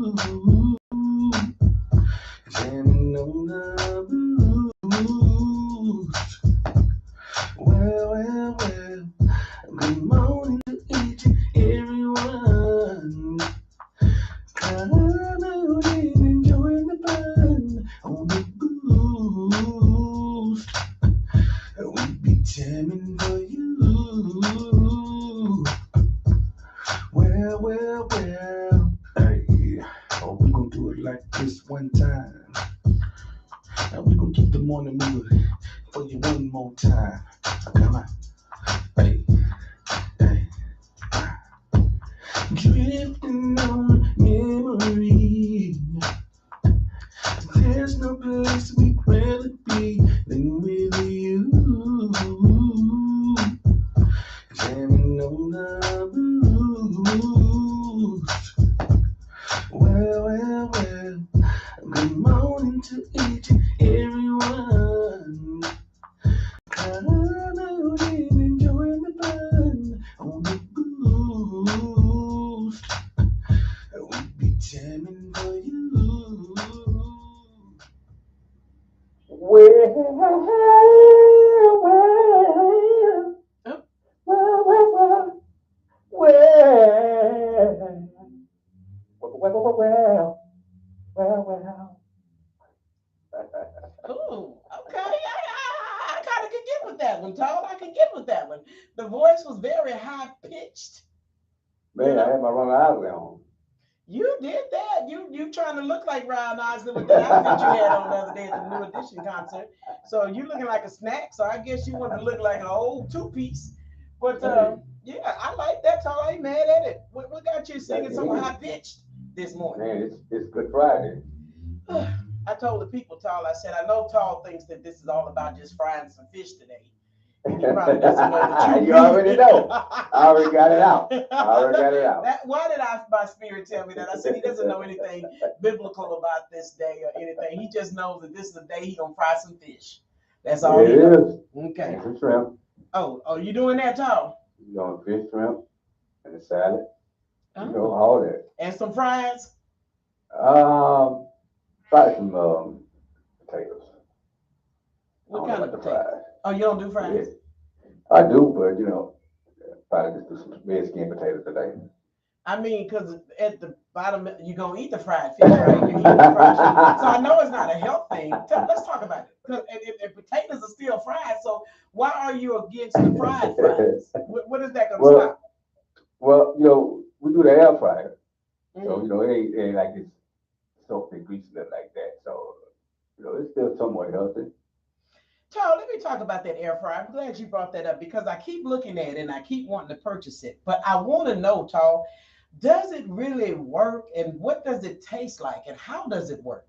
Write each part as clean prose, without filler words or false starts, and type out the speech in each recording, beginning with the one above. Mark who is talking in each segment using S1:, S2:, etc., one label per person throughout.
S1: Jamming on the blues. Well. Good morning to each and everyone. Come and enjoying the fun on the boost. We be jamming for you. Well. Hey, oh, we gonna do it like this one time. Now we gonna keep the morning moving for you one more time. Come on. Hey. Drifting on memory. There's no place we'd rather be than with you. Jamming on the blues. Well. Good morning to each and everyone. Come out and enjoy the fun on the boost. We'll be jamming for you. Well.
S2: Ooh, okay. I kind of could get with that one, Todd. I could get with that one. The voice was very high pitched.
S1: Man, I had my wrong Isley on.
S2: You did that. You trying to look like Ryan Osley with the outfit you had on the other day at the New Edition concert. So you looking like a snack. So I guess you wanted to look like an old two piece. But yeah, I like that. Todd. I ain't mad at it. What got you singing so high pitched this morning?
S1: Man, it's Good Friday.
S2: I told the people, Tall, I said, I know Tall thinks that this is all about just frying some fish today. And he probably doesn't know the truth.
S1: You already know. I already got it out.
S2: Why did my spirit tell me that? I said he doesn't know anything biblical about this day or anything. He just knows that this is the day he gonna fry some fish. That's all he knows. Okay.
S1: And some shrimp.
S2: Oh, you doing that, Tall?
S1: You know, fish, shrimp, and a salad. You know, all that.
S2: And some fries?
S1: Probably some potatoes.
S2: What kind of potatoes? Oh, you don't do fries?
S1: Yeah. I do, but you know, probably just do some red skin potatoes today.
S2: I mean, because at the bottom, you're going to eat the fried fish, right? You eat the fried fish. So I know it's not a health thing. Let's talk about it. Because if potatoes are still fried, so why are you against the fried fries? What is that going to stop?
S1: Well, you know, we do the air fryer. So, you know, it ain't like it's soaked in grease and like that. So, you know, it's still somewhat healthy.
S2: Charles, let me talk about that air fryer. I'm glad you brought that up because I keep looking at it and I keep wanting to purchase it. But I want to know, Charles, does it really work and what does it taste like and how does it work?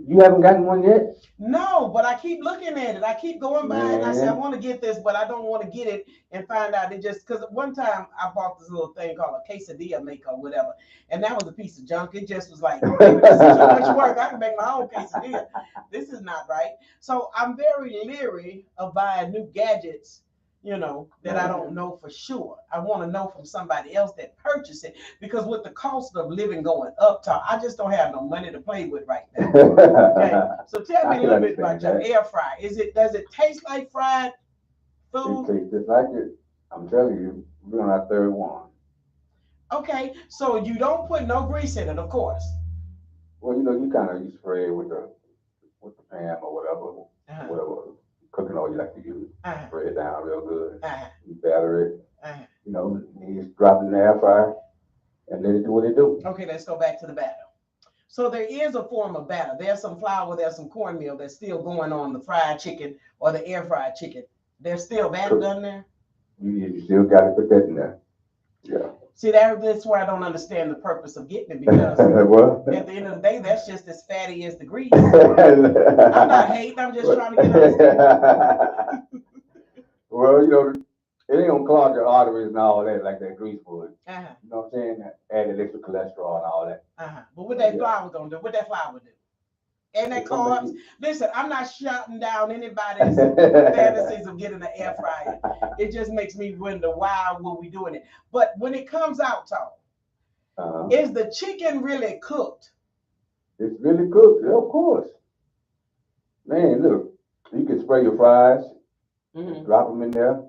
S1: You haven't gotten one yet?
S2: No, but I keep looking at it. I keep going by and I say, I want to get this, but I don't want to get it and find out it just because one time I bought this little thing called a quesadilla maker or whatever. And that was a piece of junk. It just was like, this is too much work. I can make my own quesadilla. This is not right. So I'm very leery of buying new gadgets, you know, that I don't know for sure. I want to know from somebody else that purchased it because with the cost of living going up, I just don't have no money to play with right now. Okay, so tell me a little bit about your air fry. Does it taste like fried food?
S1: It tastes just like it. I'm telling you, we're on our third one.
S2: Okay, so you don't put no grease in it, of course.
S1: Well, you know, you spray it with the pan or whatever cooking oil you like to use. Spray it down real good. You batter it. You know, you just drop it in the air fryer and let it do what it do.
S2: Okay, let's go back to the batter. So there is a form of batter. There's some flour, there's some cornmeal that's still going on the fried chicken or the air fried chicken. There's still batter done there?
S1: You still got to put that in there. Yeah.
S2: See, that's where I don't understand the purpose of getting it because at the end of the day, that's just as fatty as the grease. I'm not hating, I'm just trying to get understanding.
S1: Well, you know, it ain't gonna clog your arteries and all that like that grease would. You know what I'm saying? Add extra cholesterol and all that.
S2: But what that flour gonna do? What that flour do? And that carbs. Listen, I'm not shutting down anybody's fantasies of getting an air fryer. It just makes me wonder why were we doing it. But when it comes out, Tom, Is the chicken really cooked?
S1: It's really cooked, yeah, of course. Man, look, you can spray your fries, drop them in there,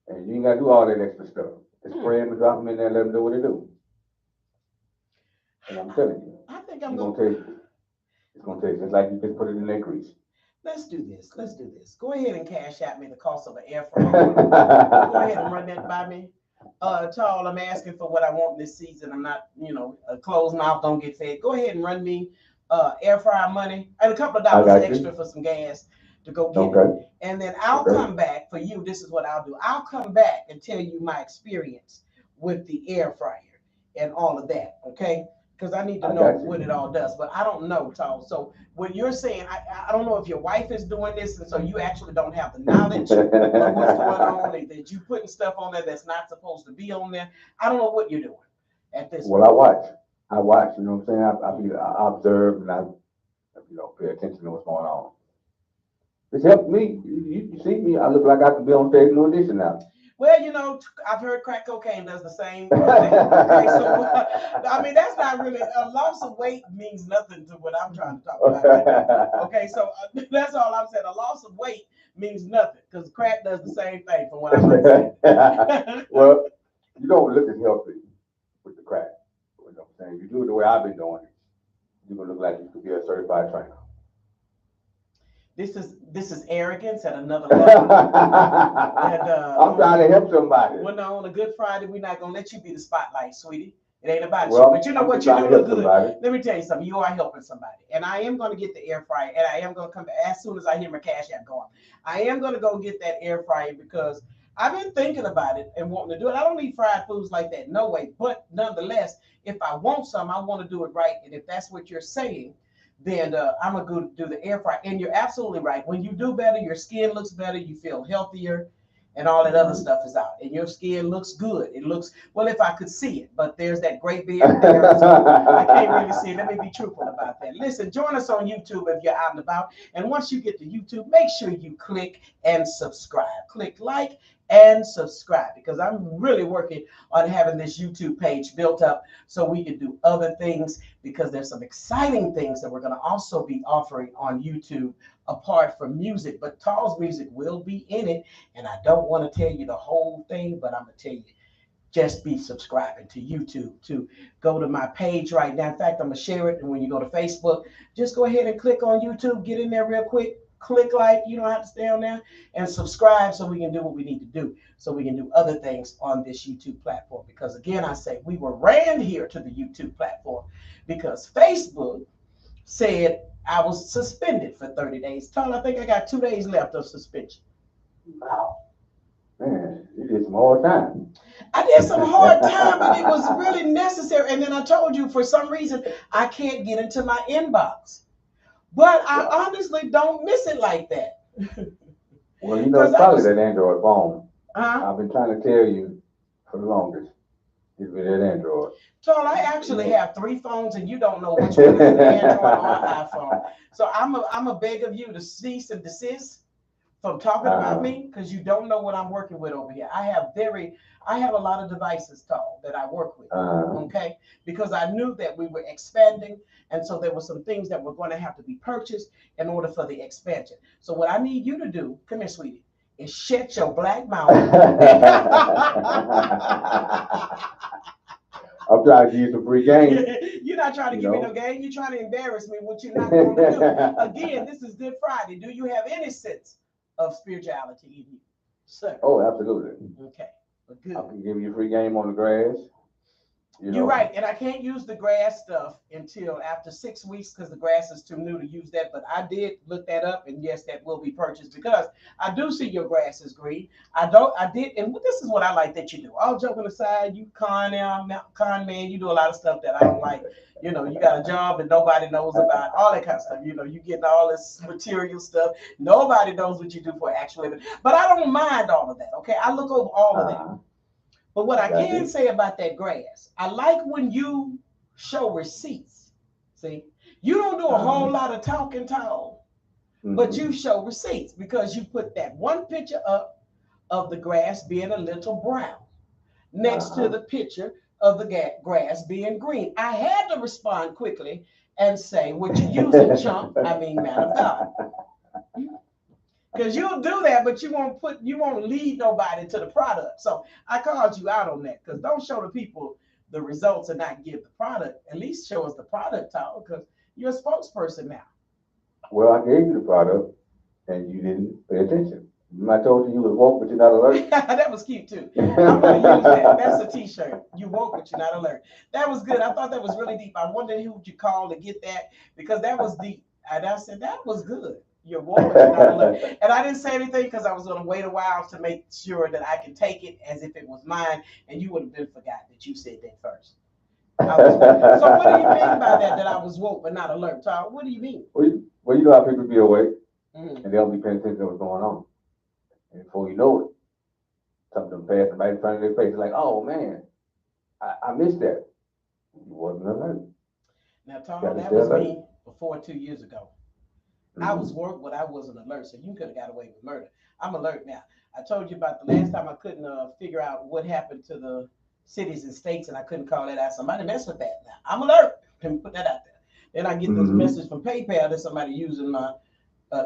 S1: and you ain't got to do all that extra stuff. Just spray them and drop them in there and let them do what they do. And I'm telling you,
S2: I think I'm
S1: going to taste it. It's going to taste just like you just put it in that grease.
S2: Let's do this. Let's do this. Go ahead and cash out me the cost of an air fryer. Go ahead and run that by me. Charles, I'm asking for what I want this season. I'm not, a closed mouth don't get fed. Go ahead and run me air fryer money and a couple of dollars extra for some gas to go get it. And then I'll come back for you. This is what I'll do. I'll come back and tell you my experience with the air fryer and all of that. Okay. Because I need to know what it all does, but I don't know, Tom. So what you're saying, I don't know if your wife is doing this, and so you actually don't have the knowledge of what's going on, and that you putting stuff on there that's not supposed to be on there. I don't know what you're doing at this point.
S1: I watch. You know what I'm saying? I observe and I pay attention to what's going on. It's helped me. You see me? I look like I could be on stage in an audition now.
S2: Well, I've heard crack cocaine does the same thing. Okay, so, I mean, that's not really, a loss of weight means nothing to what I'm trying to talk about right now. Okay, so that's all I'm saying. A loss of weight means nothing because crack does the same thing from what I'm saying.
S1: Well, you don't look as healthy with the crack. You know what I'm saying? You do it the way I've been doing it, you're going to look like you could be a certified trainer.
S2: This is arrogance at another level.
S1: I'm trying to help somebody.
S2: Well, no, on a Good Friday, we're not gonna let you be the spotlight, sweetie. It ain't about you. But you know what? You're doing good. Somebody. Let me tell you something. You are helping somebody, and I am gonna get the air fryer, and I am gonna come back as soon as I hear my cash app going. I am gonna go get that air fryer because I've been thinking about it and wanting to do it. I don't need fried foods like that, no way. But nonetheless, if I want some, I want to do it right, and if that's what you're saying, then I'm going to go do the air fryer. And you're absolutely right. When you do better, your skin looks better, you feel healthier, and all that other stuff is out. And your skin looks good. It looks, well, if I could see it, but there's that gray beard there. So I can't really see it. Let me be truthful about that. Listen, join us on YouTube if you're out and about. And once you get to YouTube, make sure you click and subscribe. Click like and subscribe because I'm really working on having this YouTube page built up so we can do other things because there's some exciting things that we're going to also be offering on YouTube apart from music, but Tall's music will be in it. And I don't want to tell you the whole thing, but I'm going to tell you, just be subscribing to YouTube, to go to my page right now. In fact, I'm going to share it. And when you go to Facebook, just go ahead and click on YouTube, get in there real quick. Click like, you don't have to stay on there, and subscribe so we can do what we need to do, so we can do other things on this YouTube platform. Because again, I say we were ran here to the YouTube platform because Facebook said I was suspended for 30 days. Tom, I think I got 2 days left of suspension.
S1: Wow. Man, you did some hard time.
S2: I did some hard time, but it was really necessary. And then I told you, for some reason, I can't get into my inbox. But I honestly don't miss it like that.
S1: Well, it's probably that Android phone. I've been trying to tell you for the longest. It's been that Android.
S2: So I actually have 3 phones, and you don't know which one is an Android or iPhone. So I'm a beg of you to cease and desist from talking about me because you don't know what I'm working with over here. I have a lot of devices, Tom, that I work with. Okay, because I knew that we were expanding. And so there were some things that were going to have to be purchased in order for the expansion. So what I need you to do, come here, sweetie, is shut your black mouth.
S1: I'm trying to give you some free game.
S2: You're not trying to give me no game. You're trying to embarrass me, what you're not going to do. Again, this is Good Friday. Do you have any sense of spirituality in you, sir?
S1: Oh, absolutely.
S2: Okay, but good.
S1: I can give you a free game on the grass.
S2: You're right, and I can't use the grass stuff until after 6 weeks because the grass is too new to use that. But I did look that up, and yes, that will be purchased because I do see your grass is green. I did, and this is what I like that you do. All joking aside, you con man, you do a lot of stuff that I don't like. You got a job that nobody knows about, all that kind of stuff. You getting all this material stuff. Nobody knows what you do for actual living. But I don't mind all of that. Okay, I look over all of that. But what I can say about that grass, I like when you show receipts. See, you don't do a whole lot of talking, but you show receipts because you put that one picture up of the grass being a little brown next to the picture of the grass being green. I had to respond quickly and say, what you using, chump? I mean, man of God. Because you'll do that, but you won't lead nobody to the product. So I called you out on that, because don't show the people the results and not give the product. At least show us the product, Tyler, because you're a spokesperson now.
S1: Well, I gave you the product and you didn't pay attention. I told you was woke, but you're not alert.
S2: That was cute too. I'm going to use that. That's a t-shirt. You woke, but you're not alert. That was good. I thought that was really deep. I wondered who you called to get that, because that was deep. And I said, that was good. You're woke, but you're not alert. And I didn't say anything because I was going to wait a while to make sure that I can take it as if it was mine, and you would have been forgot that you said that first. So what do you mean by that I was woke but not alert, Tyler? What do you mean?
S1: Well, you know how people be awake, and they'll be paying attention to what's going on. And before you know it, something passed right in front of their face. Like, oh man, I missed that. You wasn't alert.
S2: Now, Tyler, that was me before 2 years ago. I was woke, but I wasn't alert, so you could have got away with murder. I'm alert now. I told you about the last time I couldn't figure out what happened to the cities and states, and I couldn't call that out. Somebody messed with that. Now, I'm alert. Let me put that out there. Then I get this message from PayPal that somebody using my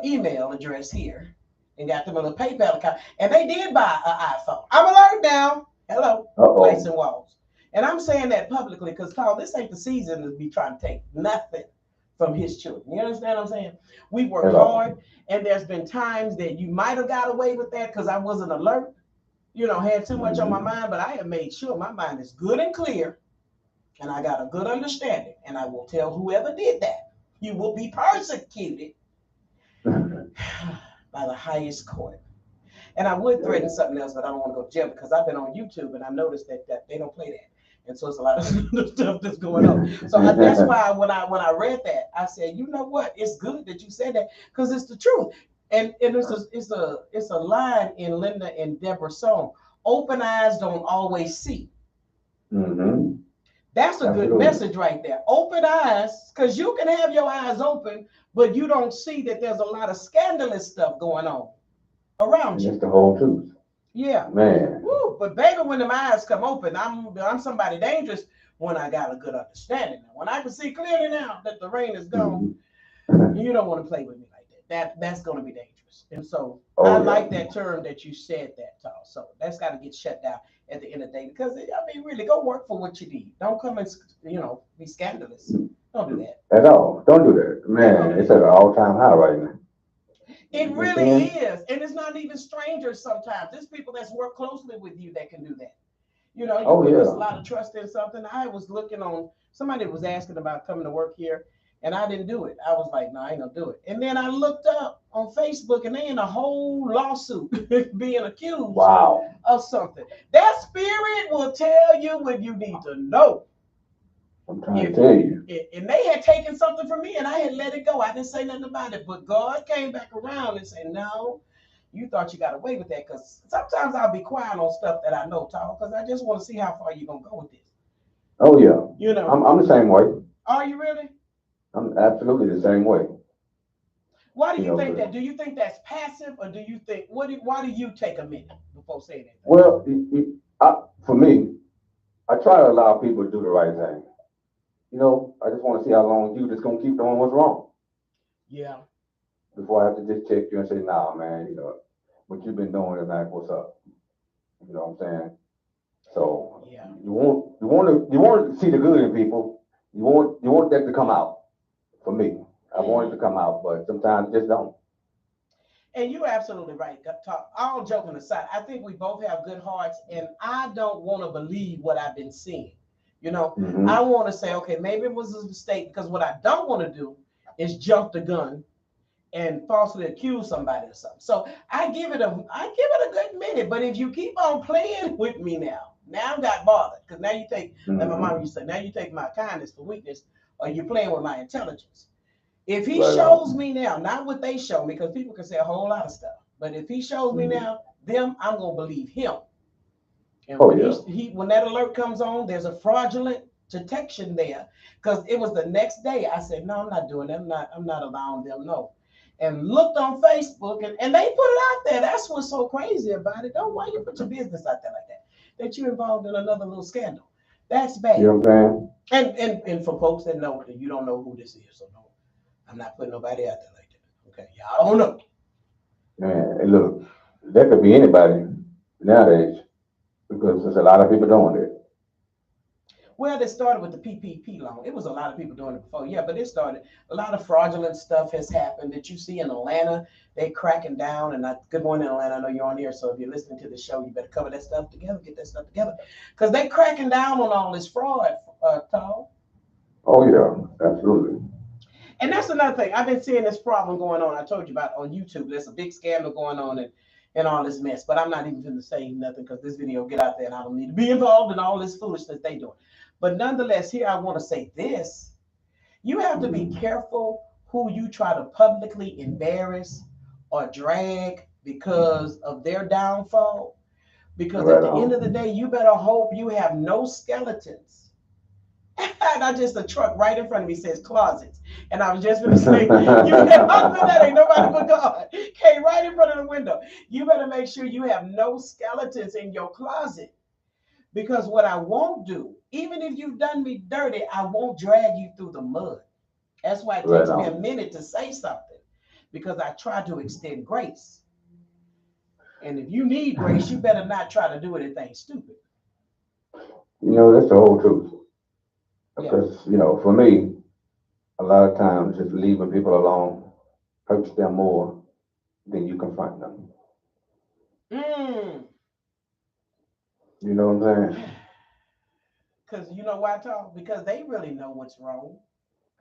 S2: email address here and got them on a PayPal account, and they did buy an iPhone. I'm alert now. Hello, lights and walls. And I'm saying that publicly because, Paul, this ain't the season to be trying to take nothing from his children. You understand what I'm saying? We work hard, and there's been times that you might have got away with that because I wasn't alert, had too much on my mind, but I have made sure my mind is good and clear, and I got a good understanding, and I will tell whoever did that, you will be persecuted by the highest court. And I would threaten something else, but I don't want to go to jail because I've been on YouTube and I noticed that they don't play that. And so it's a lot of stuff that's going on. So that's why when I read that, I said, you know what? It's good that you said that because it's the truth. And it's a line in Linda and Deborah's song. Open eyes don't always see.
S1: Mm-hmm.
S2: That's a good message right there. Open eyes, because you can have your eyes open, but you don't see that there's a lot of scandalous stuff going on around you.
S1: That's the whole truth.
S2: Yeah.
S1: Man.
S2: Woo, but baby, when the eyes come open, I'm somebody dangerous when I got a good understanding. Now, when I can see clearly now that the rain is gone, you don't want to play with me like that. That's going to be dangerous. And so I like that term that you said that, Tal. So that's got to get shut down at the end of the day, because really, go work for what you need. Don't come and be scandalous. Don't do that
S1: at all. Don't do that, man. It's at an all-time high right now.
S2: It really is, and it's not even strangers. Sometimes there's people that's work closely with you that can do that. You put a lot of trust in something. I was looking on, somebody was asking about coming to work here, and I didn't do it. I was like, no, I ain't gonna do it. And then I looked up on Facebook, and they in a whole lawsuit being accused of something. That spirit will tell you what you need to know.
S1: I'm trying to tell you.
S2: And they had taken something from me, and I had let it go. I didn't say nothing about it. But God came back around and said, no, you thought you got away with that. Because sometimes I'll be quiet on stuff that I know, Tom, because I just want to see how far you're going to go with this.
S1: Oh, yeah. I'm the same way.
S2: Are you really?
S1: I'm absolutely the same way.
S2: Why do you think that? Do you think that's passive, or do you think, why do you take a minute before saying that?
S1: Well, for me, I try to allow people to do the right thing. I just want to see how long you just going to keep doing what's wrong.
S2: Yeah.
S1: Before I have to just check you and say, nah, man, what you've been doing is not what's up. You know what I'm saying? So you want to see the good in people. You want that to come out. For me, I want it to come out, but sometimes it just don't.
S2: And you're absolutely right. All joking aside, I think we both have good hearts, and I don't want to believe what I've been seeing. I want to say, okay, maybe it was a mistake, because what I don't want to do is jump the gun and falsely accuse somebody of something. So I give it a good minute. But if you keep on playing with me now I got bothered, because now you take, like my mom used to say, now you take my kindness for weakness, or you're playing with my intelligence. If he shows me now, not what they show me, because people can say a whole lot of stuff, but if he shows me now, I'm gonna believe him. And when that alert comes on, there's a fraudulent detection there, because it was the next day. I said, no, I'm not doing that. I'm not allowing them. No. And looked on Facebook, and they put it out there. That's what's so crazy about it. Why you put your business out there like that? That you're involved in another little scandal. That's bad.
S1: You know what I'm
S2: saying? And for folks that know, you don't know who this is, so no, I'm not putting nobody out there like that. Okay, y'all don't know.
S1: Man, and look, that could be anybody nowadays because there's a lot of people doing it.
S2: Well, it started with the PPP loan. It was a lot of people doing it before, yeah, but it started. A lot of fraudulent stuff has happened that you see in Atlanta. They cracking down, and good morning, Atlanta. I know you're on here, so if you're listening to the show, you better cover that stuff together, get that stuff together, because they cracking down on all this fraud, Tom.
S1: Oh yeah, absolutely.
S2: And that's another thing. I've been seeing this problem going on. I told you about on YouTube. There's a big scandal going on and all this mess. But I'm not even going to say nothing because this video will get out there and I don't need to be involved in all this foolishness they doing. But nonetheless, here I want to say this. You have to be careful who you try to publicly embarrass or drag because of their downfall. Because at the end of the day, you better hope you have no skeletons. Not just a truck right in front of me says closets. And I was just going to say, you that ain't nobody but God. Okay, right in front of the window. You better make sure you have no skeletons in your closet. Because what I won't do, even if you've done me dirty, I won't drag you through the mud. That's why it takes me a minute to say something. Because I try to extend grace. And if you need grace, you better not try to do anything stupid.
S1: You know, that's the whole truth. Because, you know, for me, a lot of times just leaving people alone hurts them more than you confront them. You know what I'm saying?
S2: Because you know why, Tom? Because they really know what's wrong.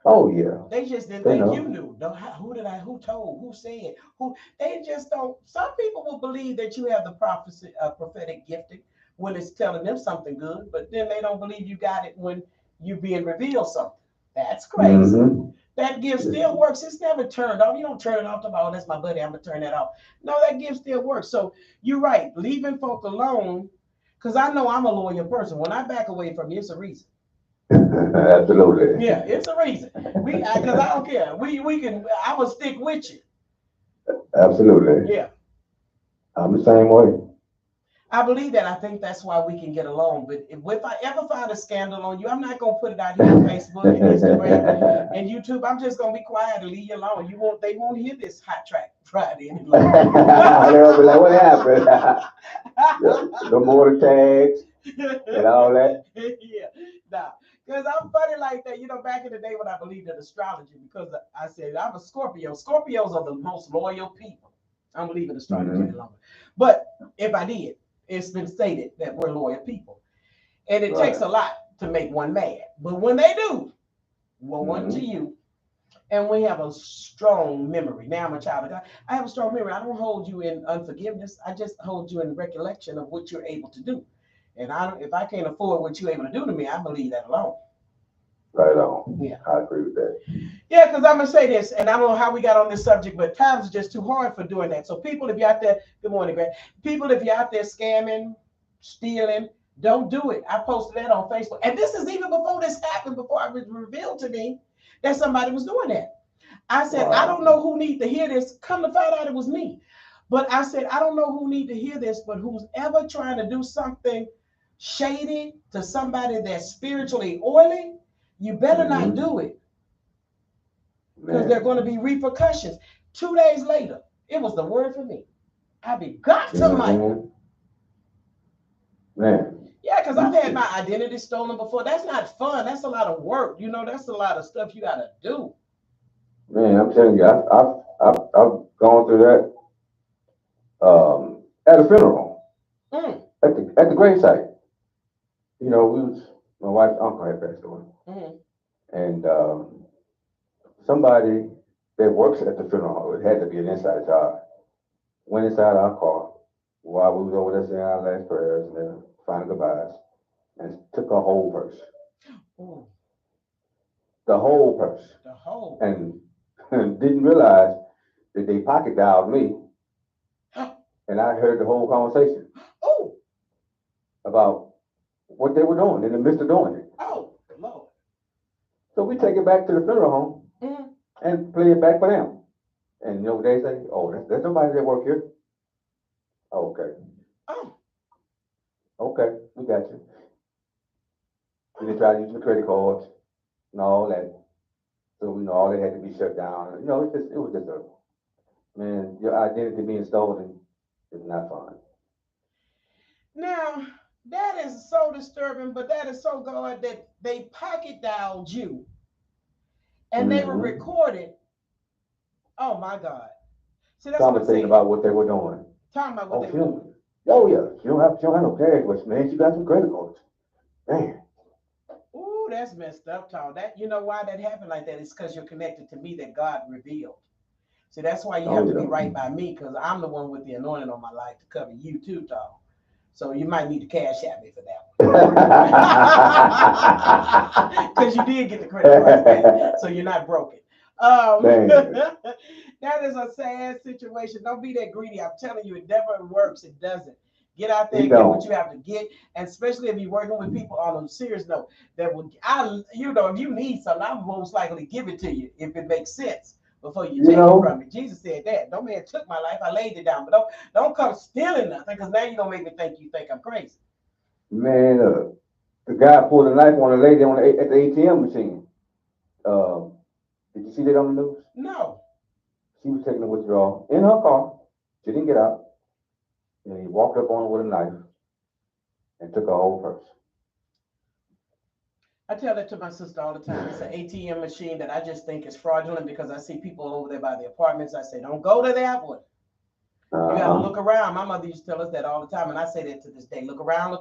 S1: Oh yeah.
S2: They just didn't think you knew. Who told? Who said? Who? They just don't. Some people will believe that you have the prophetic gifting when it's telling them something good, but then they don't believe you got it when you being revealed something. That's crazy. That gift still works. It's never turned off. You don't turn it off. Oh, that's my buddy. I'm gonna turn that off. No, that gift still works. So you're right. Leaving folk alone, because I know I'm a loyal person. When I back away from you, it's a reason.
S1: Absolutely.
S2: Yeah, it's a reason. Because I don't care. We can. I will stick with you.
S1: Absolutely.
S2: Yeah.
S1: I'm the same way.
S2: I believe that. I think that's why we can get along. But if I ever find a scandal on you, I'm not gonna put it out here on Facebook and Instagram and YouTube. I'm just gonna be quiet and leave you alone. They won't hear this Hot Track Friday any longer.
S1: They'll be like, what happened? The more tags and all that.
S2: Yeah. Nah. Because I'm funny like that. You know, back in the day when I believed in astrology, because I said I'm a Scorpio. Scorpios are the most loyal people. I don't believe in astrology any longer. But if I did, it's been stated that we're loyal people. And it takes a lot to make one mad. But when they do, woe unto you. And we have a strong memory. Now I'm a child of God. I have a strong memory. I don't hold you in unforgiveness. I just hold you in recollection of what you're able to do. And if I can't afford what you're able to do to me, I believe that alone.
S1: Right on. Yeah. I agree with that.
S2: Yeah, because I'm going to say this, and I don't know how we got on this subject, but times are just too hard for doing that. So people, if you're out there, good morning, Greg. People, if you're out there scamming, stealing, don't do it. I posted that on Facebook. And this is even before this happened, before it was revealed to me that somebody was doing that. I said, I don't know who needs to hear this. Come to find out it was me. But I said, I don't know who needs to hear this, but who's ever trying to do something shady to somebody that's spiritually oily, you better not do it. Because there are going to be repercussions. 2 days later, it was the word for me. I be got to Michael.
S1: Man.
S2: Yeah, because I've had my identity stolen before. That's not fun. That's a lot of work. You know, that's a lot of stuff you got to do.
S1: Man, I'm telling you, I've gone through that at a funeral, at the gravesite. You know, my wife's uncle had passed away, and somebody that works at the funeral, it had to be an inside job, went inside our car while we was over there saying our last prayers and then final goodbyes, and took our whole purse. The whole purse.
S2: The whole.
S1: And didn't realize that they pocket dialed me, and I heard the whole conversation about what they were doing in the midst of doing it.
S2: Oh, Lord.
S1: So we take it back to the funeral home and play it back for them. And you know what they say? Oh, there's somebody that work here. Okay.
S2: Oh.
S1: Okay, we got you. they tried to use the credit cards and all that. So, all that had to be shut down. It was just man, your identity being stolen is not fun.
S2: Now, that is so disturbing, but that is so good that they pocket dialed you and they were recorded. Oh my God.
S1: See, that's what I'm saying about what they were doing.
S2: Talking about what they were doing.
S1: Oh yeah, she don't have no cash, but man, she got some credit cards. Man.
S2: Ooh, that's messed up, Tom. That you know why that happened like that? It's because you're connected to me that God revealed. See, that's why you have to be right by me, because I'm the one with the anointing on my life to cover you too, Tom. So you might need to cash at me for that one. Because you did get the credit card back, so you're not broken. That is a sad situation. Don't be that greedy. I'm telling you, it never works. It doesn't. Get out there and get what you have to get, and especially if you're working with people on a serious note. That would, if you need something, I'm most likely give it to you if it makes sense before you take it from me. Jesus said that. No man took my life; I laid it down. But don't come stealing nothing, because now you're gonna make me think you think I'm crazy.
S1: Man, the guy pulled a knife on a lady at the ATM machine. Did you see that on the news?
S2: No.
S1: She was taking a withdrawal in her car. She didn't get out. And he walked up on her with a knife and took her whole purse.
S2: I tell that to my sister all the time. It's an ATM machine that I just think is fraudulent, because I see people over there by the apartments. I say, don't go to that one. You got to look around. My mother used to tell us that all the time, and I say that to this day. Look around,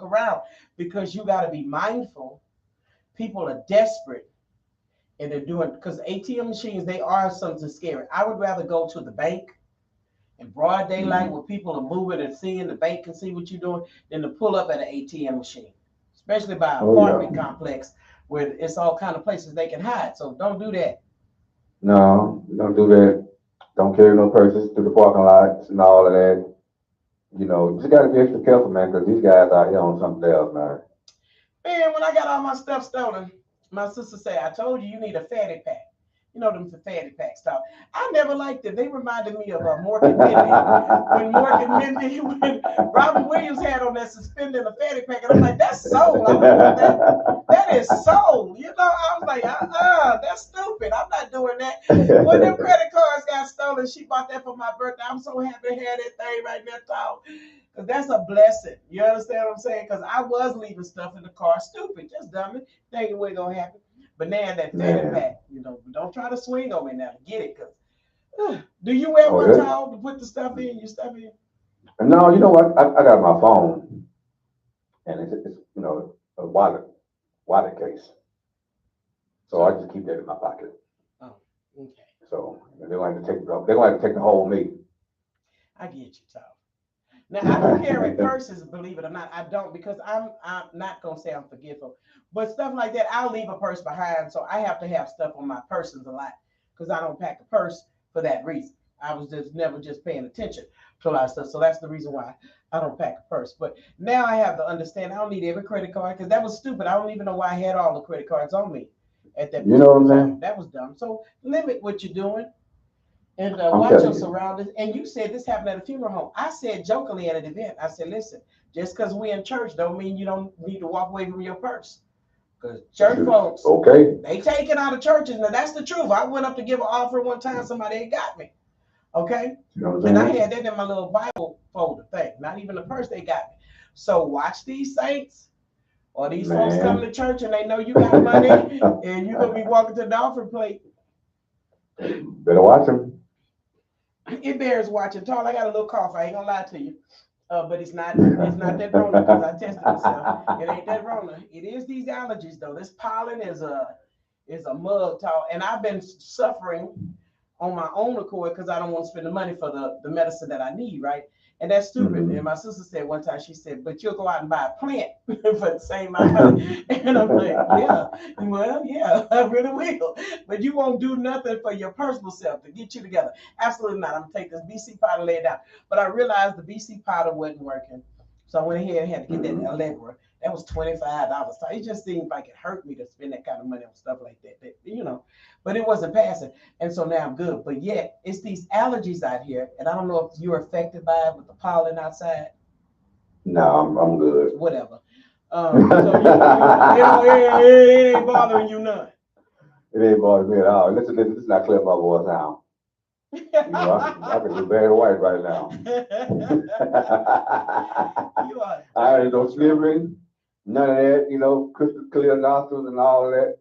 S2: because you got to be mindful. People are desperate, and they're doing, because ATM machines, they are something scary. I would rather go to the bank in broad daylight where people are moving and seeing the bank can see what you're doing than to pull up at an ATM machine, especially by an apartment complex where it's all kind of places they can hide. So don't do that.
S1: No, don't do that. Don't carry no purses through the parking lots and all of that. Just got to be extra careful, man, because these guys out here on something else, man.
S2: Man, when I got all my stuff stolen, my sister said, I told you need a fatty pack. You know them fatty pack stuff. I never liked it. They reminded me of Mork and Mindy. When Robin Williams had on that suspended a fatty pack, and I'm like, that's soul. I don't want that. That is soul. I was like, that's stupid. I'm not doing that. When them credit cards got stolen, she bought that for my birthday. I'm so happy to have that thing right there, Tom. Because that's a blessing. You understand what I'm saying? Because I was leaving stuff in the car. Stupid. Just dummy. Thinking it ain't going to happen. But now that fatty pack, don't try to swing on me now to get it. Cause do you wear one towel to put the stuff in? Your stuff in?
S1: No, you know what? I got my phone, and it's a wallet case. So I just keep that in my pocket.
S2: Oh, okay.
S1: So they're going to take the whole me.
S2: I get you, Tom. Now I don't carry purses, believe it or not. I don't, because I'm not gonna say I'm forgetful, but stuff like that, I'll leave a purse behind. So I have to have stuff on my persons a lot, because I don't pack a purse for that reason. I was just never paying attention to a lot of stuff. So that's the reason why I don't pack a purse. But now I have to understand I don't need every credit card, because that was stupid. I don't even know why I had all the credit cards on me at that.
S1: You know what I'm saying?
S2: That was dumb. So limit what you're doing. And watch your surroundings. And you said this happened at a funeral home. I said jokingly at an event, I said, listen, just because we're in church don't mean you don't need to walk away from your purse. Because church folks, they take it out of churches. Now, that's the truth. I went up to give an offering one time. Somebody had got me. Okay? And I had that in my little Bible folder thing. Not even the purse, they got me. So watch these saints or these folks come to church and they know you got money and you're going to be walking to the offering plate.
S1: Better watch them.
S2: It bears watching. Tall, I got a little cough. I ain't gonna lie to you, but it's not that Rona, because I tested myself. It ain't that Rona. It is these allergies though. This pollen is a mug, Tall, and I've been suffering on my own accord because I don't want to spend the money for the medicine that I need, right? And that's stupid. And my sister said one time, she said, but you'll go out and buy a plant for the same amount of money. And I'm like, yeah, well, yeah, I really will. But you won't do nothing for your personal self to get you together. Absolutely not. I'm going to take this BC powder, lay it down. But I realized the BC powder wasn't working. So I went ahead and had to get that Allegra. That was $25. So it just seemed like it hurt me to spend that kind of money on stuff like that, but it wasn't passing. And so now I'm good. But yet, it's these allergies out here. And I don't know if you're affected by it with the pollen outside.
S1: No, I'm good.
S2: Whatever. It ain't bothering you none.
S1: It ain't bothering me at all. Listen, this is not clear my voice now. I could do Barry White right now. I ain't no sniffing, none of that, crystal clear nostrils and all that.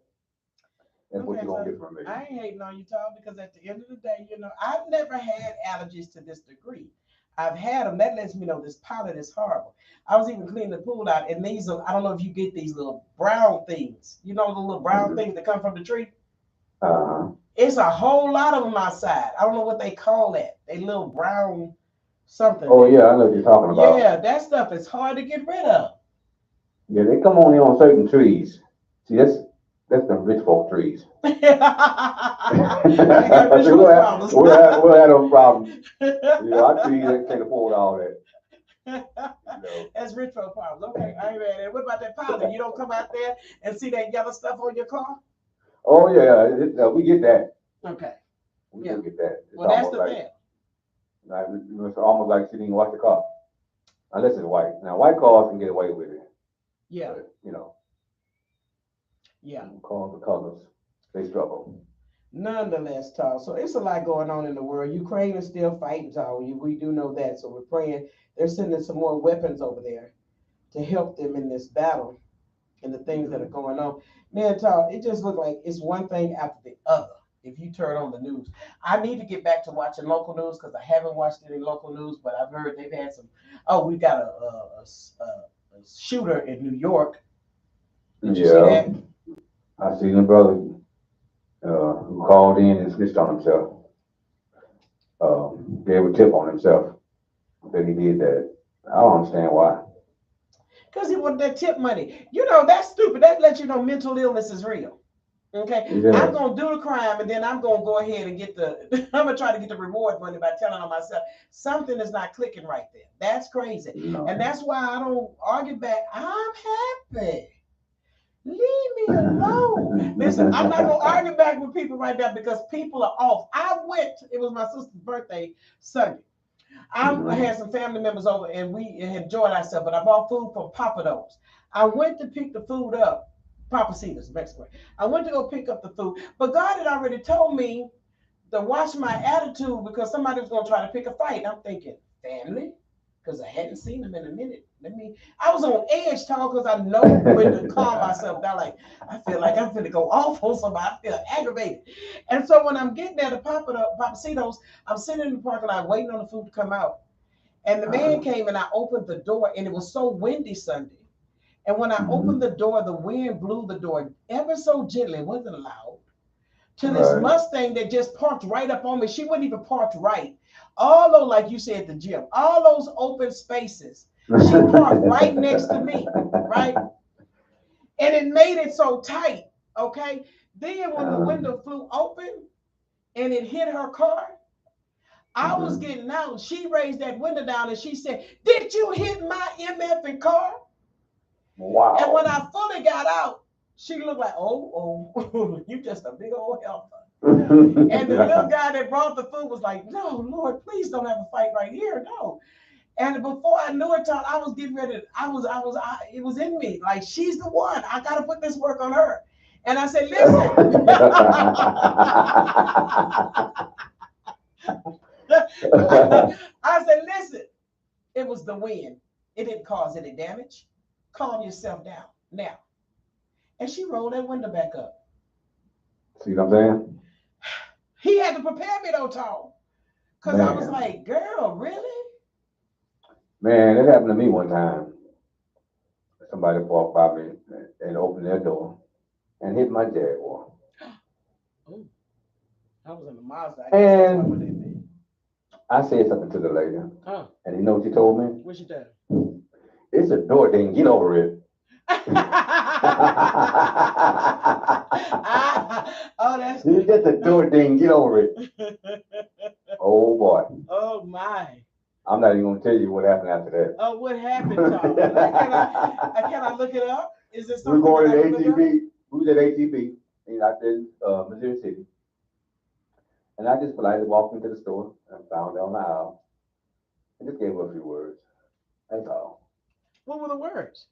S1: That's what you're going to get from me.
S2: I ain't hating on you, Tom, because at the end of the day, I've never had allergies to this degree. I've had them. That lets me know this pollen is horrible. I was even cleaning the pool out, and these are, I don't know if you get these little brown things. The little brown things that come from the tree? It's a whole lot of them outside. I don't know what they call that. They little brown something.
S1: Oh, yeah, I know what you're talking about.
S2: Yeah, that stuff is hard to get rid of.
S1: Yeah, they come only on certain trees. See, that's the rich folk trees. We'll have no problems. Our trees can't afford all that.
S2: That's rich folk problems. Okay, I ain't mad at it. What about that pollen? You don't come out there and see that yellow stuff on your car?
S1: Oh, yeah, we get that.
S2: Okay.
S1: We do get that.
S2: Well, that's the thing.
S1: It's almost like you didn't wash the car. Unless it's white. Now, white cars can get away with it.
S2: Yeah.
S1: But,
S2: yeah.
S1: Cars the colors, they struggle.
S2: Nonetheless, Tal, so it's a lot going on in the world. Ukraine is still fighting, Tal. We do know that. So we're praying. They're sending some more weapons over there to help them in this battle and the things that are going on. Man, Tal, it just looks like it's one thing after the other. If you turn on the news, I need to get back to watching local news because I haven't watched any local news, but I've heard they've had some. Oh, we got a shooter in New York. Did you see that?
S1: I seen a brother who called in and snitched on himself. Gave a tip on himself that he did that. I don't understand why.
S2: Because he wanted that tip money. That's stupid. That lets you know mental illness is real. Okay, yeah. I'm gonna do the crime, and then I'm gonna go ahead and get I'm gonna try to get the reward money by telling on myself something is not clicking right there. That's crazy, and that's why I don't argue back. I'm happy. Leave me alone. Listen, I'm not gonna argue back with people right now because people are off. It was my sister's birthday Sunday. I had some family members over and we enjoyed ourselves, but I bought food from Papados. I went to pick the food up, Papacitos, Mexico. I went to go pick up the food, but God had already told me to watch my attitude because somebody was gonna try to pick a fight. I'm thinking, family? Because I hadn't seen them in a minute. I was on edge, Tom, because I know when to calm myself down. Like, I feel like I'm finna go off on somebody. I feel aggravated. And so when I'm getting there to Papacitos, I'm sitting in the parking lot waiting on the food to come out. And the man came and I opened the door, and it was so windy Sunday. And when I opened the door, the wind blew the door ever so gently. It wasn't loud. To this Mustang that just parked right up on me. She wasn't even parked right. Although, like you said at the gym, all those open spaces, she parked right next to me, right? And it made it so tight, okay? Then when the window flew open and it hit her car, I was getting out. She raised that window down and she said, "Did you hit my MF car?"
S1: Wow.
S2: And when I fully got out, she looked like, oh, you just a big old helper. And the little guy that brought the food was like, "No, Lord, please don't have a fight right here. No." And before I knew it, I was getting ready. It was in me. Like, she's the one. I got to put this work on her. And I said, listen. I said, listen, it was the wind. It didn't cause any damage. Calm yourself down now. And she rolled that window back up.
S1: See what I'm saying?
S2: He had to prepare me though, Tom. Because I was like, girl, really? Man,
S1: it happened to me one time. Somebody walked by me and opened their door and hit my Jaguar.
S2: Oh, I was in the Mazda.
S1: And I said something to the lady. And you know what she told me?
S2: What she done?
S1: It's a door thing. Get over it.
S2: Oh, that's
S1: it's just a door thing. Get over it. Oh boy.
S2: Oh my.
S1: I'm not even gonna tell you what happened after that.
S2: Oh, what happened, Tom? Can I look it up? Is this something?
S1: We're going to ATV. We was at ATV out there in Missouri City. And I just politely walked into the store and found her on the aisle and just gave her a few words. That's all.
S2: What were the words?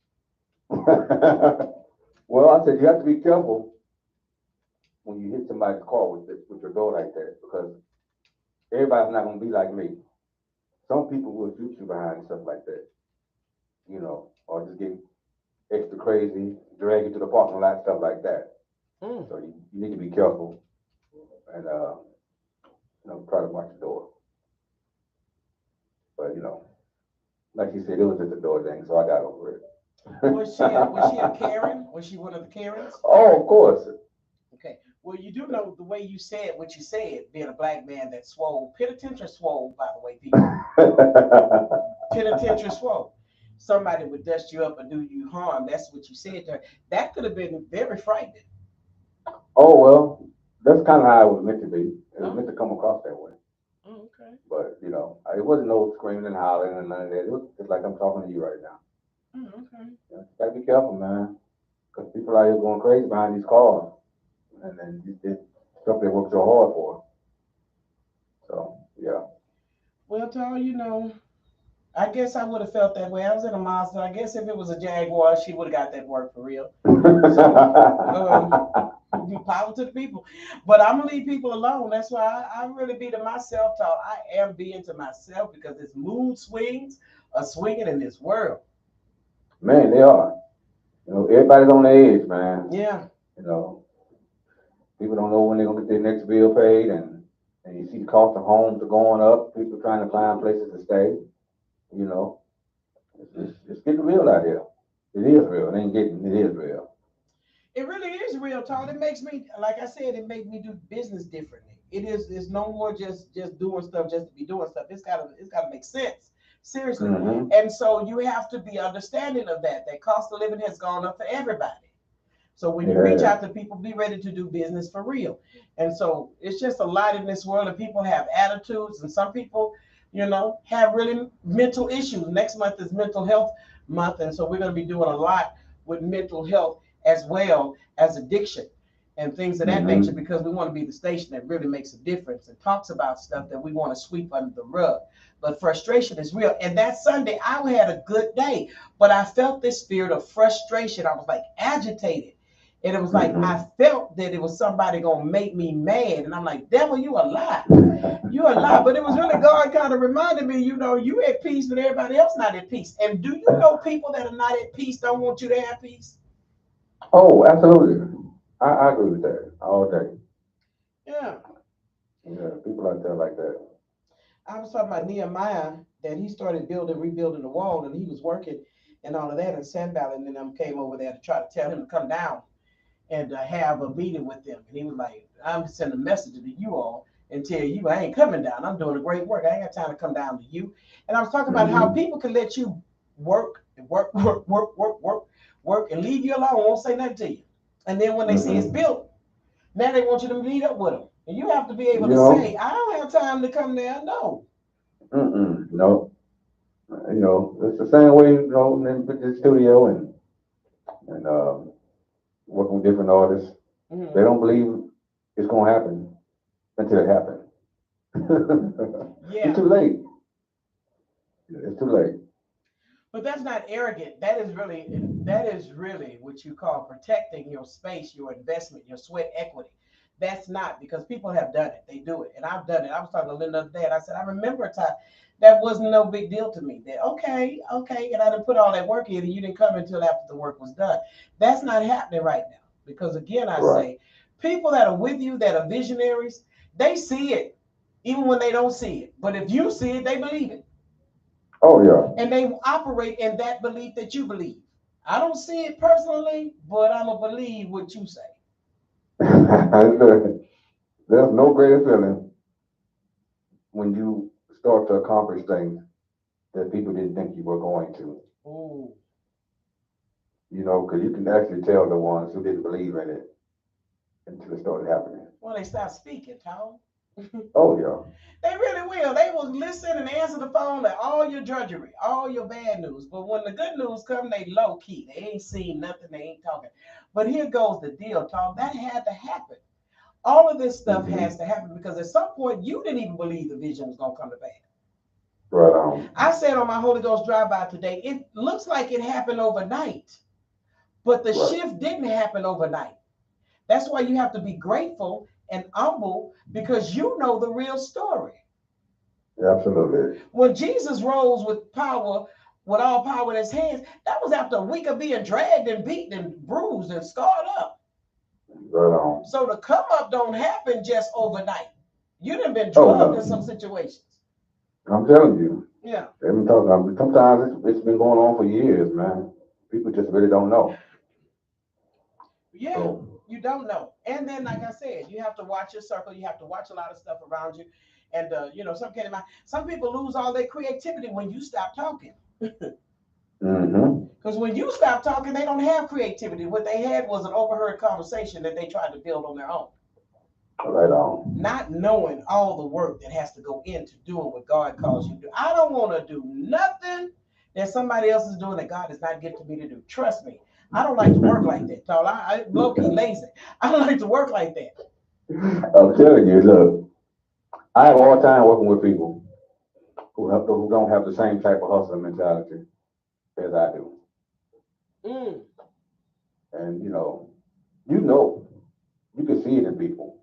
S1: Well, I said you have to be careful when you hit somebody's car with your door like that, because everybody's not gonna be like me. Some people will shoot you behind stuff like that, or just get extra crazy, drag you to the parking lot, stuff like that. So you need to be careful and try to watch the door. But like you said, it was just a door thing, so I got over it.
S2: Was she a Karen? Was she one of the Karens?
S1: Oh, of course.
S2: Okay. Well, you do know the way you said what you said, being a black man that swole. Penitentiary swole, by the way, people. Penitentiary swole. Somebody would dust you up and do you harm. That's what you said to her. That could have been very frightening.
S1: Oh, well, that's kind of how it was meant to be. It was meant to come across that way.
S2: Oh, okay.
S1: But, it wasn't no screaming and hollering and none of that. It was just like I'm talking to you right now.
S2: Oh, okay.
S1: You gotta be careful, man. Because people out here going crazy behind these cars. And then this stuff they work so hard for. So, yeah.
S2: Well, Tal, I guess I would have felt that way. I was in a Mazda. I guess if it was a Jaguar, she would have got that work for real. So, power to the people. But I'm gonna leave people alone. That's why I really be to myself, Tal. I am being to myself because this mood swings are swinging in this world.
S1: Man, they are. Everybody's on the edge, man.
S2: Yeah.
S1: People don't know when they're gonna get their next bill paid, and you see the cost of homes are going up. People trying to find places to stay. It's getting real out here. It is real. It is real.
S2: It really is real, Tom. It makes me, like I said, it makes me do business differently. It's no more just doing stuff just to be doing stuff. It's gotta make sense. Seriously. Mm-hmm. And so you have to be understanding of that. That cost of living has gone up for everybody. So when you reach out to people, be ready to do business for real. And so it's just a lot in this world, and people have attitudes, and some people, have really mental issues. Next month is mental health month, and so we're going to be doing a lot with mental health as well as addiction and things of that nature, because we want to be the station that really makes a difference and talks about stuff that we want to sweep under the rug. But frustration is real. And that Sunday, I had a good day, but I felt this spirit of frustration. I was like agitated. And it was like, I felt that it was somebody going to make me mad. And I'm like, devil, you a lie. You a lie. But it was really God kind of reminded me, you at peace, but everybody else not at peace. And do you know people that are not at peace don't want you to have peace?
S1: Oh, absolutely. I agree with that all day.
S2: Yeah.
S1: Yeah, people out there like that.
S2: I was talking about Nehemiah, that he started rebuilding the wall, and he was working and all of that in Sand Valley. And then I came over there to try to tell him to come down and have a meeting with them. And he was like, I'm sending a message to you all and tell you I ain't coming down. I'm doing a great work. I ain't got time to come down to you. And I was talking about how people can let you work, and leave you alone, won't say nothing to you. And then when they see it's built, now they want you to meet up with them. And you have to be able to say, I don't have time to come there. No.
S1: No. It's the same way, in the studio and working with different artists. They don't believe it's going to happen until it happens. It's too late. It's too late.
S2: But that's not arrogant. That is really what you call protecting your space, your investment, your sweat equity. That's not, because people have done it. They do it. And I've done it. I was talking to Linda the other day, and I said, I remember a time that wasn't no big deal to me. That, okay. And I didn't put all that work in, and you didn't come until after the work was done. That's not happening right now. Because again, I say, people that are with you, that are visionaries, they see it, even when they don't see it. But if you see it, they believe it.
S1: Oh, yeah.
S2: And they operate in that belief that you believe. I don't see it personally, but I'm going to believe what you say.
S1: There's no greater feeling when you start to accomplish things that people didn't think you were going to.
S2: Ooh.
S1: Because you can actually tell the ones who didn't believe in it until it started happening.
S2: Well, they start speaking, Tom.
S1: Oh, yeah.
S2: They really will. They will listen and answer the phone at all your drudgery, all your bad news. But when the good news come, they low key. They ain't seen nothing. They ain't talking. But here goes the deal, Tom. That had to happen. All of this stuff has to happen because at some point you didn't even believe the vision was going to come to pass.
S1: Right on.
S2: I said on my Holy Ghost drive-by today, it looks like it happened overnight. But the shift didn't happen overnight. That's why you have to be grateful and humble, because you know the real story.
S1: Absolutely.
S2: When Jesus rose with power, with all power in his hands, that was after a week of being dragged and beaten and bruised and scarred up.
S1: Right on.
S2: So the come up don't happen just overnight. You done been drugged in some situations.
S1: I'm telling you.
S2: Yeah.
S1: They've been talking. Sometimes it's been going on for years, man. People just really don't know.
S2: Yeah, so, you don't know. And then, like I said, you have to watch your circle. You have to watch a lot of stuff around you. And, some people lose all their creativity when you stop talking. Because when you stop talking, they don't have creativity. What they had was an overheard conversation that they tried to build on their own.
S1: Right on.
S2: Not knowing all the work that has to go into doing what God calls you to do. I don't want to do nothing that somebody else is doing that God has not given me to do. Trust me. I don't like to work like that, Paul. I'm low-key lazy. I don't like to work like that.
S1: I'm telling you, look, I have a hard time working with people who don't have the same type of hustle mentality as I do. And you can see it in people.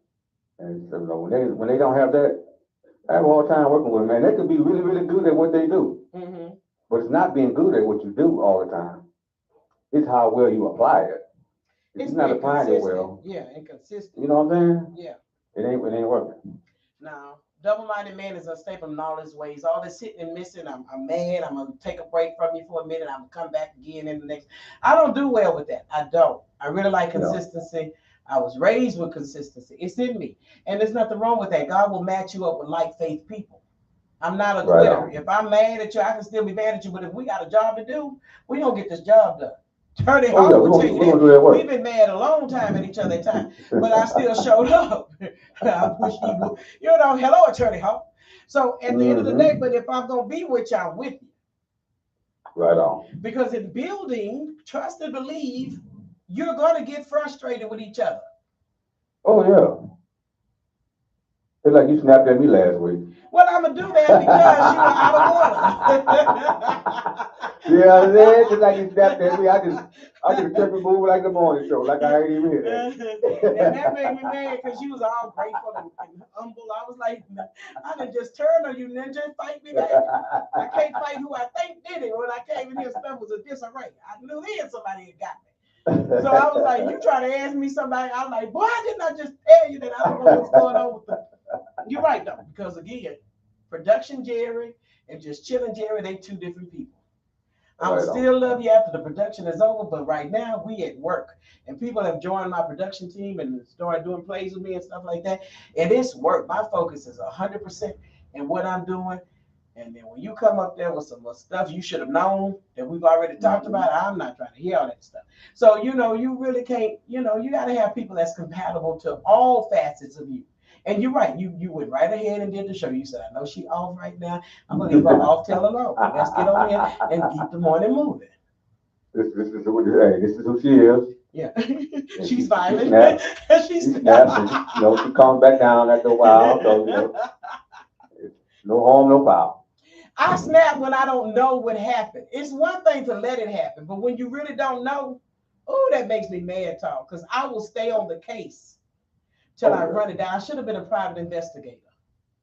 S1: And so, when they don't have that, I have a hard time working with them. Man, they could be really, really good at what they do. But it's not being good at what you do all the time. It's how well you apply it. If you're not applying it well,
S2: inconsistent.
S1: You know what I'm saying?
S2: Yeah.
S1: It ain't working.
S2: No. Double-minded man is unstable in all his ways. All this hitting and missing, I'm mad. I'm going to take a break from you for a minute. I'm going to come back again in the next. I don't do well with that. I don't. I really like consistency. I was raised with consistency. It's in me. And there's nothing wrong with that. God will match you up with like-faith people. I'm not a quitter. Right. If I'm mad at you, I can still be mad at you. But if we got a job to do, we don't get this job done. Turny Hawk will tell you that. We've been mad a long time at each other at times, but I still showed up. I wish you, hello, Attorney Hawk. So at the end of the day, but if I'm going to be with you, I'm with you.
S1: Right on.
S2: Because in building, trust and believe, you're going to get frustrated with each other.
S1: Oh, yeah. It's like you snapped at me last week.
S2: Well, I'm going to do that because you were out of order.
S1: Yeah, I said, just like you snapped at me, I just kept it moving like the morning show, like I ain't even hear
S2: that. And that made me mad because you was all grateful and humble. I was like, I done just turned on you, ninja, fight me back. I can't fight who I think did it. When I came in here, stuff was a disarray. I knew then somebody had got me. So I was like, you try to ask me somebody, I'm like, boy, I did not just tell you that I don't know what's going on with them. You're right, though, because again, production Jerry and just chilling Jerry, they two different people. I'm still love you after the production is over, but right now we at work. And people have joined my production team and started doing plays with me and stuff like that. And it's work. My focus is 100% in what I'm doing. And then when you come up there with some stuff you should have known that we've already talked about, I'm not trying to hear all that stuff. So, you really can't, you got to have people that's compatible to all facets of you. And you're right. You went right ahead and did the show. You said, I know she off right now. I'm going to leave her off till alone. Let's get on here and keep the morning moving.
S1: This is who she is.
S2: Yeah. She's smiling.
S1: She's snapping. She comes back down after a while. So, no harm, no foul.
S2: I snap when I don't know what happened. It's one thing to let it happen, but when you really don't know, that makes me mad, Tom, because I will stay on the case till I run it down. I should have been a private investigator.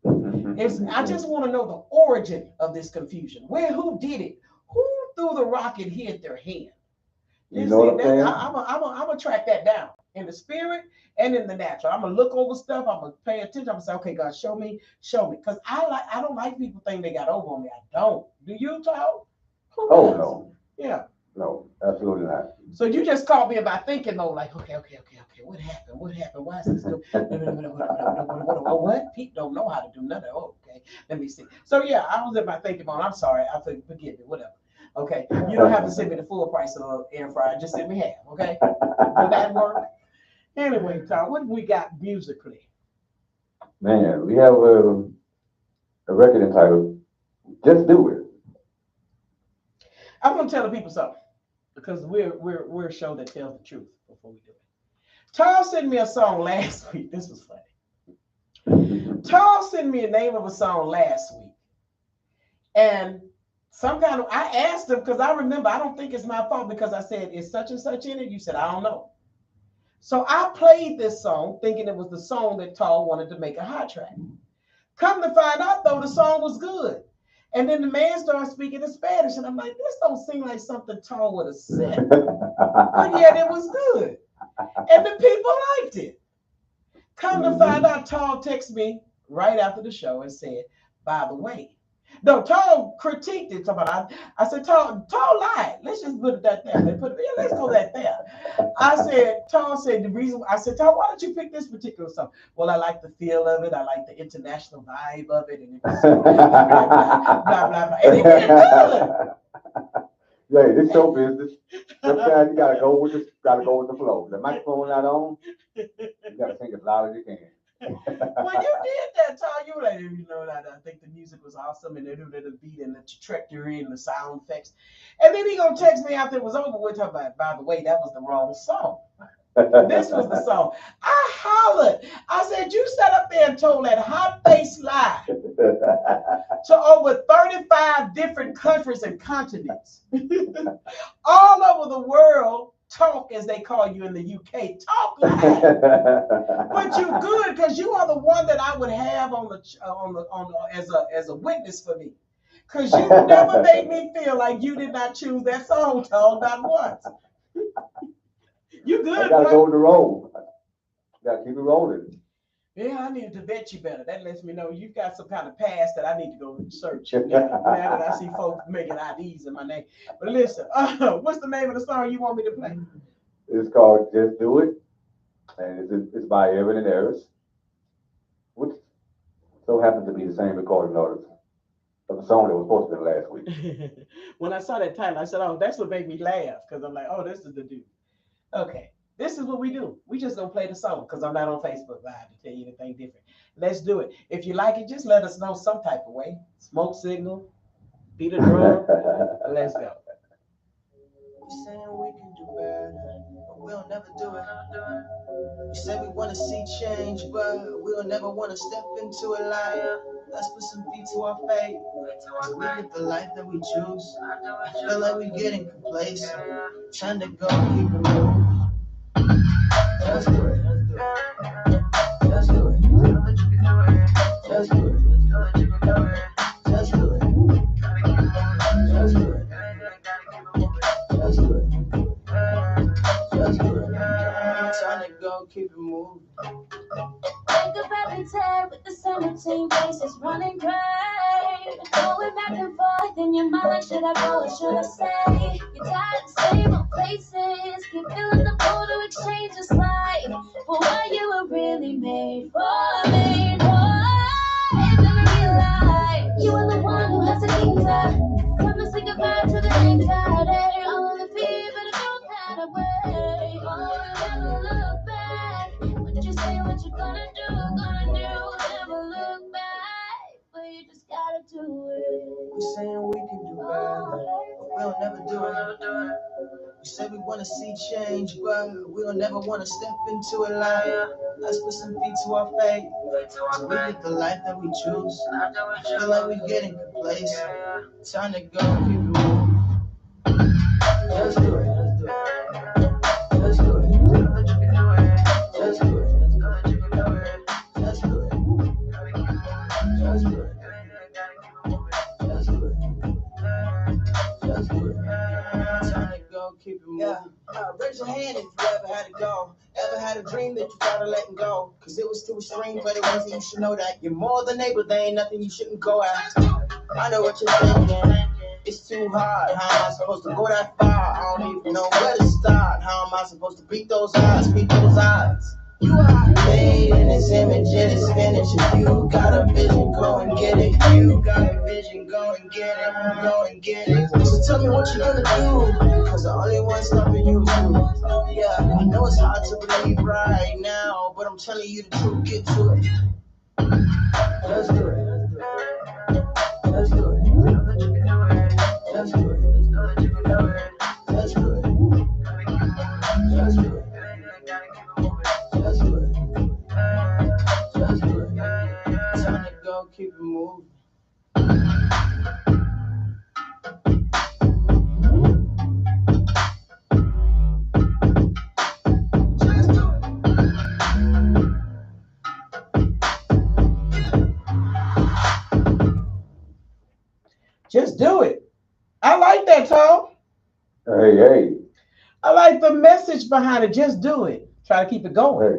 S2: I just want to know the origin of this confusion. Who did it? Who threw the rock and hit their hand?
S1: You know what I'm saying?
S2: I'm gonna track that down in the spirit and in the natural. I'm gonna look over stuff. I'm gonna pay attention. I'm gonna say, okay, God, show me, because I don't like people think they got over on me. I don't. Do you, Tom?
S1: No.
S2: Yeah.
S1: No, absolutely not.
S2: So you just called me about thinking though, like, okay. What happened? Why is this good? What? Pete don't know how to do nothing. Oh, okay. Let me see. So yeah, I was in my thinking mode. I'm sorry. Forgive me. Whatever. Okay. You don't have to send me the full price of the air fryer. Just send me half. Okay. Will that work? Anyway, Tom, what we got musically?
S1: Man, we have a record entitled "Just Do It."
S2: I'm gonna tell the people something, because we're a show that tells the truth before we do it. Charles sent me a song last week. This was funny. Charles sent me a name of a song last week. And some kind of, I asked him because I remember, I don't think it's my fault because I said, is such and such in it? You said, I don't know. So I played this song thinking it was the song that Tall wanted to make a hot track. Come to find out though, the song was good. And then the man started speaking in Spanish and I'm like, this don't seem like something Tall would have said. But yet it was good. And the people liked it. Come to find out, Tall texted me right after the show and said, by the way, no, Tall critiqued it. I said, Tall lied. Let's just put it that there. Let's go that there. Tall said, the reason, I said, Tall, why don't you pick this particular song? Well, I like the feel of it. I like the international vibe of it. And it was blah, blah, blah. And it went good.
S1: Yeah, this show business. Sometimes you gotta go with the flow. The microphone not on, you gotta sing as loud as you can.
S2: When you did that, Tall, you were like, you know, I think the music was awesome, and they knew the beat and the trajectory and the sound effects. And then he gonna text me after it was over with, by the way, that was the wrong song. This was the song. I hollered. I said, you sat up there and told that hot-faced lie to over 35 different countries and continents. All over the world, talk, as they call you in the UK, talk lie. But you good because you are the one that I would have as a witness for me. Because you never made me feel like you did not choose that song, Tall, not once. You good,
S1: I gotta go on the road. Gotta keep it rolling.
S2: Yeah, I need to vet you better. That lets me know you've got some kind of past that I need to go search. Now that I see folks making IDs in my name. But listen, what's the name of the song you want me to play?
S1: It's called Just Do It. And it's by Evan and Eris, which so happens to be the same recording artist of the song that was supposed to be last week.
S2: When I saw that title, I said, oh, that's what made me laugh. Because I'm like, oh, this is the dude. Okay, this is what we do. We just don't play the song because I'm not on Facebook Live to tell you anything different. Let's do it. If you like it, just let us know some type of way. Smoke signal, beat a drum. Let's go.
S3: We saying we can do better, but we'll never do it. We say we want to see change, but we'll never want to step into a lie. Let's put some feet to our fate. We live the life that we choose. Feel like we getting complacent. Time to go, keep it moving. Just do it. Just do it. Just do it. Just do it. Just do it. Just do it. Just do it. Time to go, keep it moving.
S4: Wake up every day with the same routine, faces running great. Going back and forth in your mind, should I go or should I stay? You're tired of the same old places, keep feeling the pull to exchange this life for what you were really made for, made for. It's never real life. You are the one who has to keep that. Promise to goodbye to the anxiety, all of the fear, but it don't kind of way. Oh, you never look back. What you say, what you gonna do, never look back, but you just gotta do it.
S3: We saying we can do better, but we'll never do it. We say we wanna see change, but we'll never wanna step into a lie. Let's put some feet to our fate. We live the life that we choose. Feel like we getting complacent. Time to go, keep it moving. Just do it. Just do it. Just do it. Just do it. Just do it. Just do it. Just do it. Time to go, keep it moving. Raise your hand if you ever had to go. Ever had a dream that you thought of letting go? Cause it was too extreme, but it wasn't. You should know that you're more than able. There ain't nothing you shouldn't go after. I know what you're thinking. It's too hard. How am I supposed to go that far? I don't even know where to start. How am I supposed to beat those odds? Beat those odds. You are made in His image, in His spinach. If you got a vision, go and get it. You got a vision, go and get it. Go and get it. So tell me what you're gonna do, cause the only one stopping you is you. Yeah, I know it's hard to believe right now, but I'm telling you the truth, get to it. Let's do it. Let's do it. Let's do it. Let's do it. Let's do it. Let's do it. Let's do it. Time to go, keep it moving.
S2: Just do it. I like that, Tom.
S1: Hey.
S2: I like the message behind it. Just do it. Try to keep it going.
S1: Hey.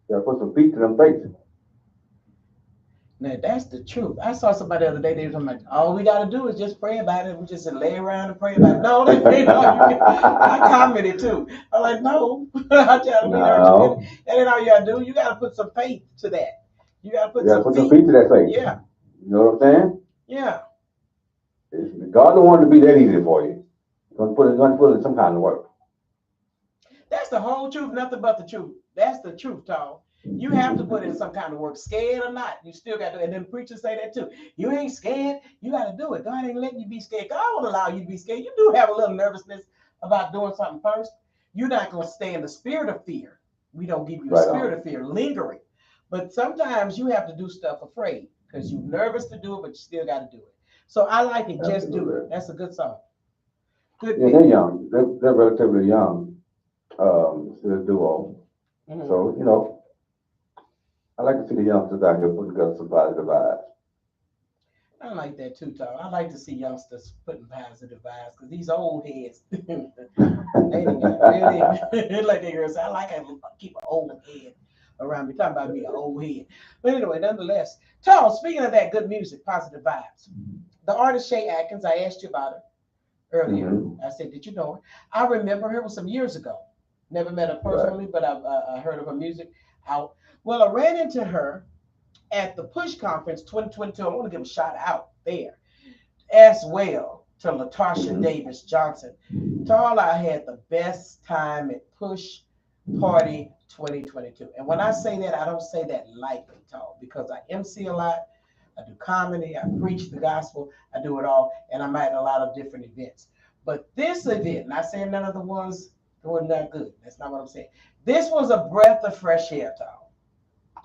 S1: You gotta put some feet to them faces.
S2: Now that's the truth. I saw somebody the other day. They were like, "All we gotta do is just pray about it. We just lay around and pray about it." No, that ain't all you can. I commented too. I'm like, no. I try to be argumentative. That ain't all you gotta do. You gotta put some faith to that. You gotta put some
S1: feet to that faith.
S2: Yeah.
S1: You know what I'm saying?
S2: Yeah.
S1: God don't want it to be that easy for you. He's gonna put in some kind of work.
S2: That's the whole truth. Nothing but the truth. That's the truth, Tom. You have to put in some kind of work, scared or not. You still got to. And then preachers say that too. You ain't scared. You got to do it. God ain't letting you be scared. God won't allow you to be scared. You do have a little nervousness about doing something first. You're not going to stay in the spirit of fear. We don't give you a spirit of fear lingering. But sometimes you have to do stuff afraid because you're nervous to do it, but you still got to do it. So I like it. Just do it. That's a good song.
S1: Good. Yeah, they're young. They're relatively young. The duo. Mm-hmm. So, you know, I like to see the youngsters out here putting together some positive vibes.
S2: I like that too, Tom. I like to see youngsters putting positive vibes because these old heads, they didn't really, like they girls say, I like to keep an old head around me. Talking about me, an old head. But anyway, nonetheless, Tom, speaking of that good music, positive vibes, the artist Shay Atkins, I asked you about her earlier. Mm-hmm. I said, did you know her? I remember her was some years ago. Never met her personally, but I heard of her music out. Well, I ran into her at the Push Conference 2022. I want to give a shout out there as well to Latasha Davis Johnson. Tall, I had the best time at Push Party 2022. And when I say that, I don't say that lightly, Tall, because I MC a lot. I do comedy. I preach the gospel. I do it all. And I'm at a lot of different events. But this event, not saying none of the ones that were not good. That's not what I'm saying. This was a breath of fresh air, Tall.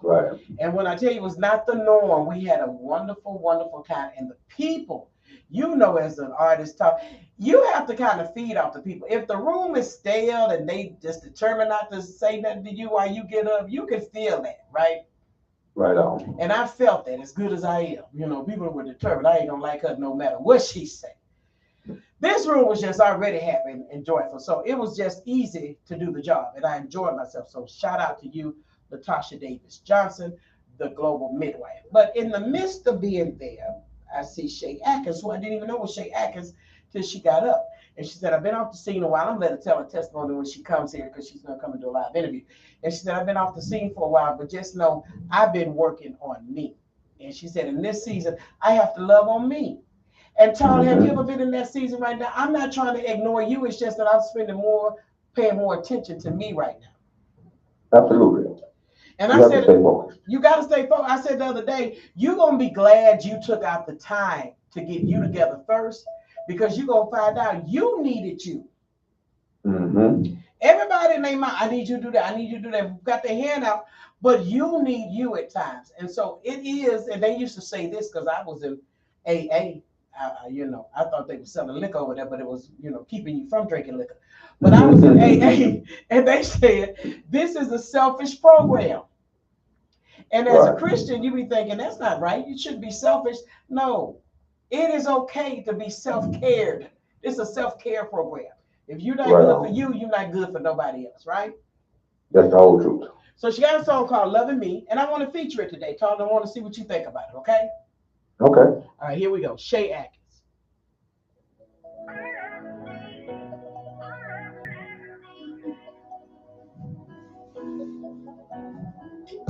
S1: Right.
S2: And when I tell you it was not the norm, we had a wonderful, wonderful time. And the people, you know, as an artist, Talk, you have to kind of feed off the people. If the room is stale and they just determined not to say nothing to you while you get up, you can feel that, right?
S1: Right on.
S2: And I felt that as good as I am. You know, people were determined. I ain't gonna like her no matter what she said. This room was just already happy and joyful. So it was just easy to do the job. And I enjoyed myself. So shout out to you, Latasha Davis Johnson, the global midwife. But in the midst of being there, I see Shay Atkins, who I didn't even know was Shay Atkins till she got up. And she said, I've been off the scene a while. I'm going to tell her testimony when she comes here because she's going to come and do a live interview. And she said, I've been off the scene for a while, but just know I've been working on me. And she said, in this season, I have to love on me. And Tom, have you ever been in that season right now? I'm not trying to ignore you. It's just that I'm paying more attention to me right now.
S1: Absolutely.
S2: And I said, you got to stay focused. I said the other day, you're going to be glad you took out the time to get you together first because you're going to find out you needed you.
S1: Mm-hmm.
S2: Everybody in their mind, I need you to do that. I need you to do that. We've got their hand out, but you need you at times. And so it is, and they used to say this because I was in AA. I thought they were selling liquor over there, but it was, keeping you from drinking liquor. But I was in AA, and they said, this is a selfish program. And as a Christian, you be thinking, that's not right. You shouldn't be selfish. No, it is okay to be self-cared. It's a self-care program. If you're not good for you, you're not good for nobody else, right?
S1: That's the whole truth.
S2: So she got a song called Loving Me, and I want to feature it today. Tom, I want to see what you think about it, okay?
S1: Okay.
S2: All right, here we go. Shay Atkins.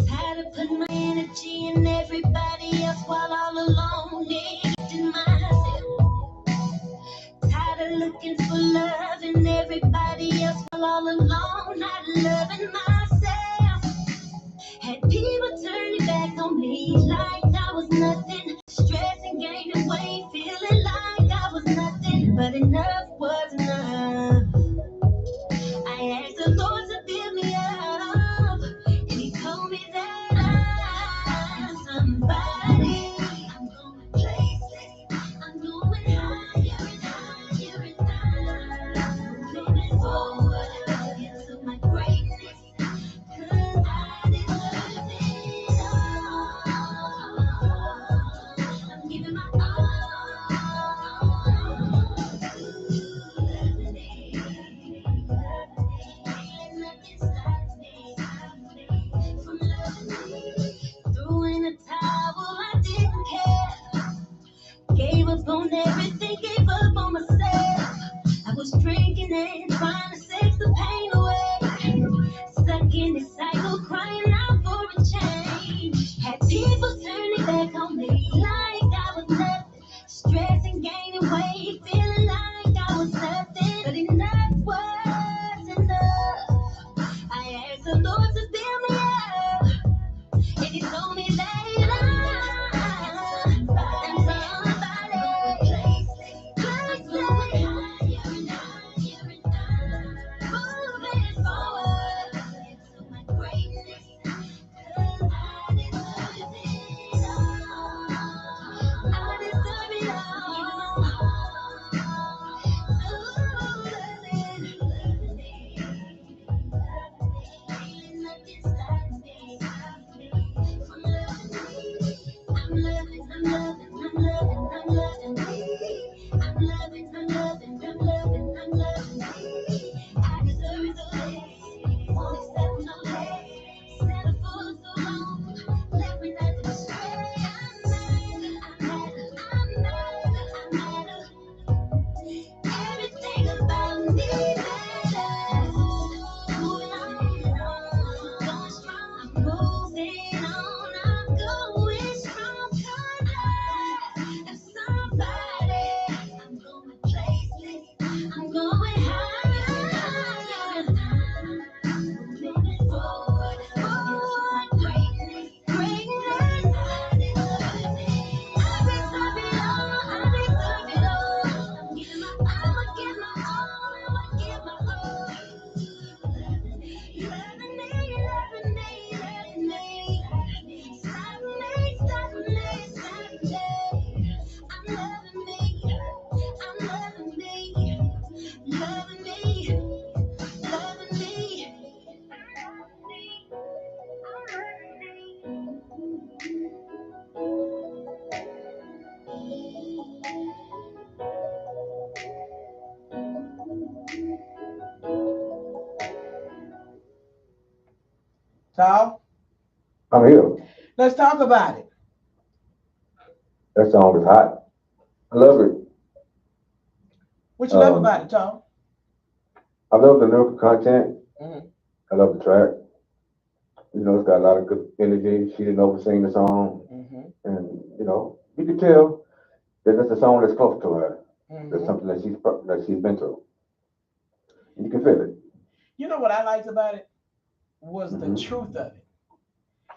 S4: Tired of putting my energy in everybody else while all alone neglecting myself. Tired of looking for love in everybody else while all alone not loving myself. Had people turning back on me like I was nothing. Stressing, gaining weight, feeling like I was nothing. But enough was enough. I asked the Lord to fill me up, and He told me that I'm somebody. People turning back on me like I was nothing. Stressing, gaining weight, feeling like I was nothing. But enough was enough. I asked the Lord to build me up. And he told me that I'm somebody. Moving forward to my greatness. 'Cause I deserve it all. I deserve it all. Everything about me matters. Moving on, going strong, moving on, I'm going strong. 'Cause I'm somebody. I'm going places, I'm going higher. Moving forward, greatness, greatness. I deserve it all, I deserve it all. I'ma give my all, I'ma give my all. Loving me, loving me, loving me, loving me. Stop me, stop me, stop me. I'm loving me, I'm loving me, loving me, loving me.
S2: Tall,
S1: I'm here.
S2: let's talk about it.
S1: That song is hot. I love it.
S2: What you love about it, Tall?
S1: I love the lyrical content.
S2: Mm-hmm.
S1: I love the track. You know, it's got a lot of good energy. She didn't over-sing the song.
S2: Mm-hmm.
S1: And, you know, you can tell that it's a song that's close to her.
S2: Mm-hmm.
S1: That's something that she's been through. You can feel it.
S2: You know what I liked about it was
S1: Mm-hmm.
S2: the truth of it.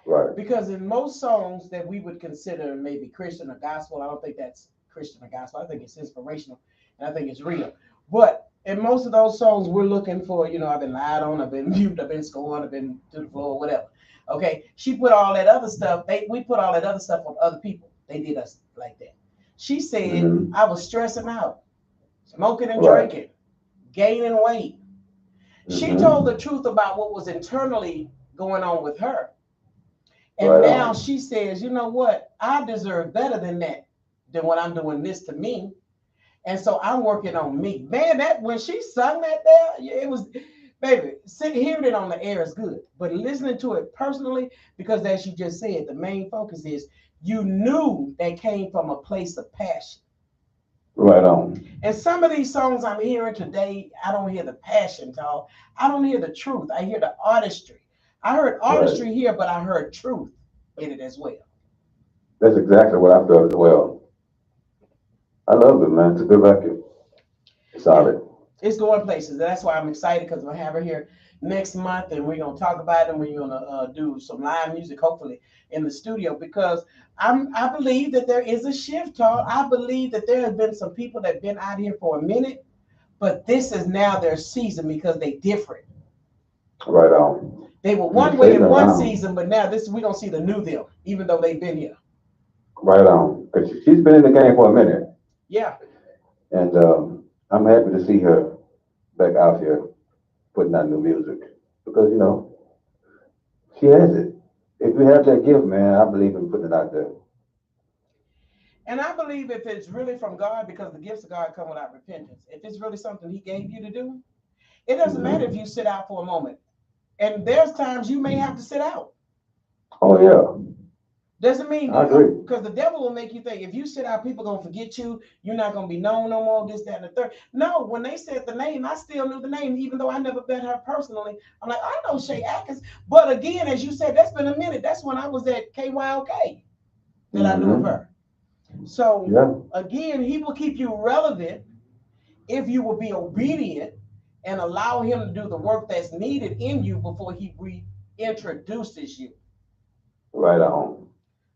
S1: Right.
S2: Because in most songs that we would consider maybe Christian or gospel, I don't think that's Christian or gospel. I think it's inspirational and I think it's real. But in most of those songs, we're looking for, you know, I've been lied on, I've been mute, I've been scorned, I've been to the floor, whatever. Okay. She put all that other stuff. We put all that other stuff on other people. They did us like that. She said,
S1: Mm-hmm.
S2: I was stressing out, smoking and
S1: Right.
S2: drinking, gaining weight. She
S1: Mm-hmm.
S2: told the truth about what was internally going on with her. And
S1: Right
S2: now
S1: on.
S2: she says, you know what? I deserve better than that, than what I'm doing this to me. And so I'm working on me. Man, that when she sung that there, it was, baby, hearing it on the air is good. But listening to it personally, because as you just said, the main focus is you knew they came from a place of passion.
S1: Right on.
S2: And some of these songs I'm hearing today, I don't hear the passion, Tall. I don't hear the truth. I hear the artistry. I heard artistry
S1: Right.
S2: here, but I heard truth in it as well.
S1: That's exactly what I felt as well. I love it, man. It's a good record. Solid.
S2: It's going places. That's why I'm excited because we'll have her here next month and we're going to talk about it and we're going to do some live music, hopefully, in the studio because I believe that there is a shift, Tall. I believe that there have been some people that have been out here for a minute, but this is now their season because they different.
S1: Right on.
S2: They were one way in one season, but now we don't see the new them, even though they've been here.
S1: Right on. Because she's been in the game for a minute.
S2: Yeah.
S1: And I'm happy to see her back out here putting out new music. Because, you know, she has it. If you have that gift, man, I believe in putting it out there.
S2: And I believe if it's really from God, because the gifts of God come without repentance, if it's really something he gave you to do, it doesn't matter if you sit out for a moment. And there's times you may have to sit out.
S1: Oh, yeah.
S2: Doesn't mean
S1: I agree.
S2: Because the devil will make you think if you sit out, people gonna forget you. You're not gonna be known no more. This, that, and the third. No, when they said the name, I still knew the name, even though I never met her personally. I'm like, I know Shay Atkins, but again, as you said, that's been a minute. That's when I was at KYOK that I knew of her. So again, he will keep you relevant if you will be obedient and allow him to do the work that's needed in you before he reintroduces you.
S1: Right on.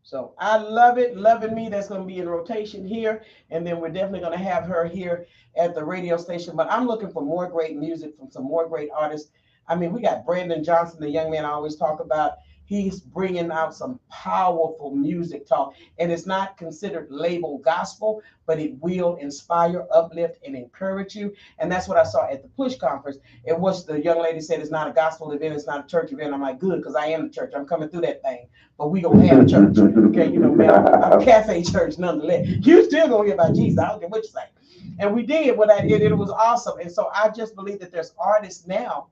S2: So I love it. Loving Me, that's going to be in rotation here. And then we're definitely going to have her here at the radio station. But I'm looking for more great music from some more great artists. I mean, we got Brandon Johnson, the young man I always talk about. He's bringing out some powerful music talk. And it's not considered labeled gospel, but it will inspire, uplift, and encourage you. And that's what I saw at the Push Conference. It was, the young lady said, it's not a gospel event, it's not a church event. I'm like, good, because I am the church. I'm coming through that thing. But we gonna have a church. Okay, you know, man, I'm a cafe church nonetheless. You still gonna hear about Jesus. I don't care what you say. And we did what I did. It was awesome. And so I just believe that there's artists now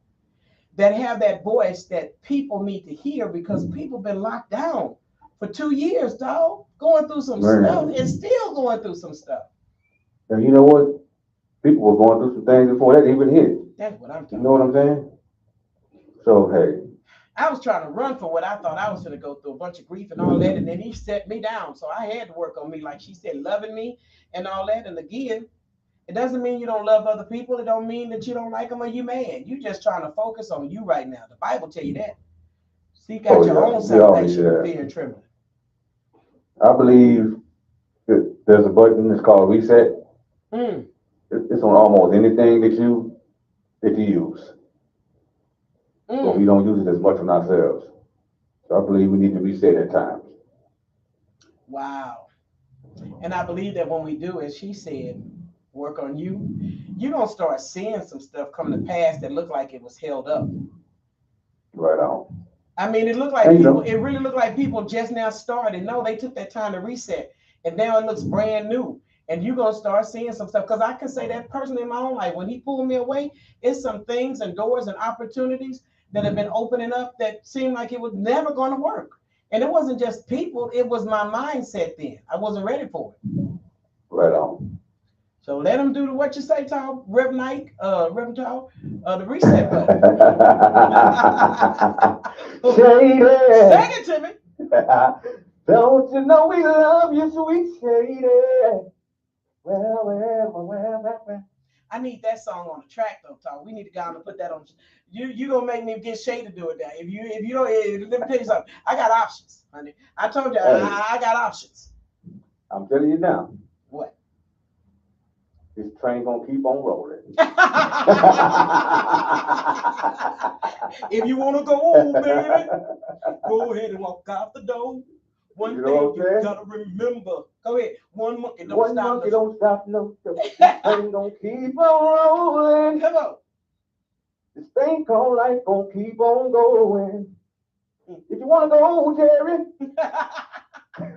S2: that have that voice that people need to hear, because people been locked down for 2 years, dog, going through some stuff and still going through some stuff.
S1: And you know what? People were going through some things before that even hit.
S2: That's what I'm talking about.
S1: You know what I'm saying? So, hey.
S2: I was trying to run for what I thought I was going to go through, a bunch of grief and all that, and then he set me down. So I had to work on me, like she said, loving me and all that. And again, it doesn't mean you don't love other people. It don't mean that you don't like them or you mad. You just trying to focus on you right now. The Bible tell you that. Seek out your own salvation with fear and trembling.
S1: I believe that there's a button that's called reset. It's on almost anything that you use. But we don't use it as much on ourselves. So I believe we need to reset at times.
S2: Wow. And I believe that when we do, as she said, work on you, you're going to start seeing some stuff come to pass that look like it was held up.
S1: Right on.
S2: I mean, it looked like people, it really looked like people just now started. No, they took that time to reset. And now it looks brand new. And you're going to start seeing some stuff. Because I can say that person in my own life, when he pulled me away, it's some things and doors and opportunities that have been opening up that seemed like it was never going to work. And it wasn't just people, it was my mindset then. I wasn't ready for it.
S1: Right on.
S2: So let them do what you say, Tom, Reverend Ike, Reverend Tom, the reset button. Sing it to me.
S1: Don't you know we love you, sweet Shady? Well.
S2: I need that song on the track though, Tom. We need to go on and put that on. You gonna make me get Shay to do it now. If you don't, let me tell you something. I got options, honey. I told you I got options.
S1: I'm telling you now.
S2: What?
S1: This train gonna keep on rolling.
S2: If you wanna go, baby, go ahead and walk out the door. One thing you gotta remember. Go ahead. One monkey don't stop.
S1: One monkey don't stop. No, this train gonna keep on rolling.
S2: Come on.
S1: This thing called life gonna keep on going. If you wanna go, Jerry.
S2: You're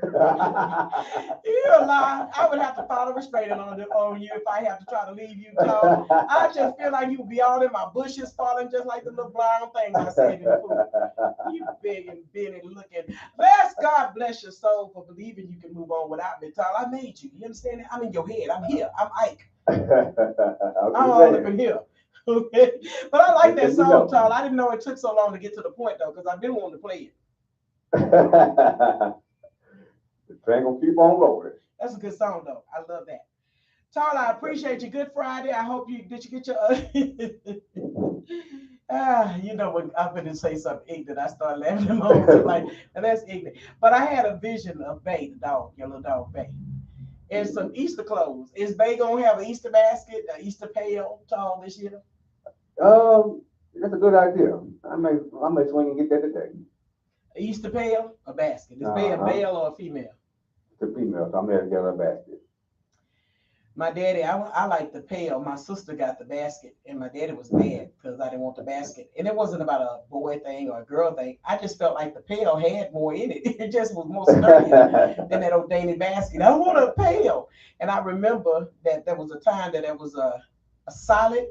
S2: a lie. I would have to file a restraining on you if I have to try to leave you, Tom. I just feel like you would be all in my bushes falling just like the little brown things I said in the food. You big and Benny looking. Bless God, bless your soul for believing you can move on without me, Tom. I made you. You understand that? I'm in your head. I'm here. I'm Ike. I'm all up in here. Okay. But I like that song, Tom. I didn't know it took so long to get to the point though, because I've been wanting to play
S1: it. The train gonna keep on rolling.
S2: That's a good song though. I love that. Tala, I appreciate you. Good Friday. I hope you get your you know when I'm gonna say something ignorant, I start laughing at my own like, and that's ignorant. But I had a vision of Bay, the dog, your little dog Bay. And some Easter clothes. Is Bay gonna have an Easter basket, an Easter pail tall this year?
S1: That's a good idea. I may swing and get that today.
S2: Easter pail or basket? Is Bay a male or a female?
S1: It's a female, so I'm going to get a basket.
S2: My daddy, I like the pail. My sister got the basket, and my daddy was mad because I didn't want the basket. And it wasn't about a boy thing or a girl thing. I just felt like the pail had more in it. It just was more sturdier than that old dainty basket. I want a pail. And I remember that there was a time that there was a solid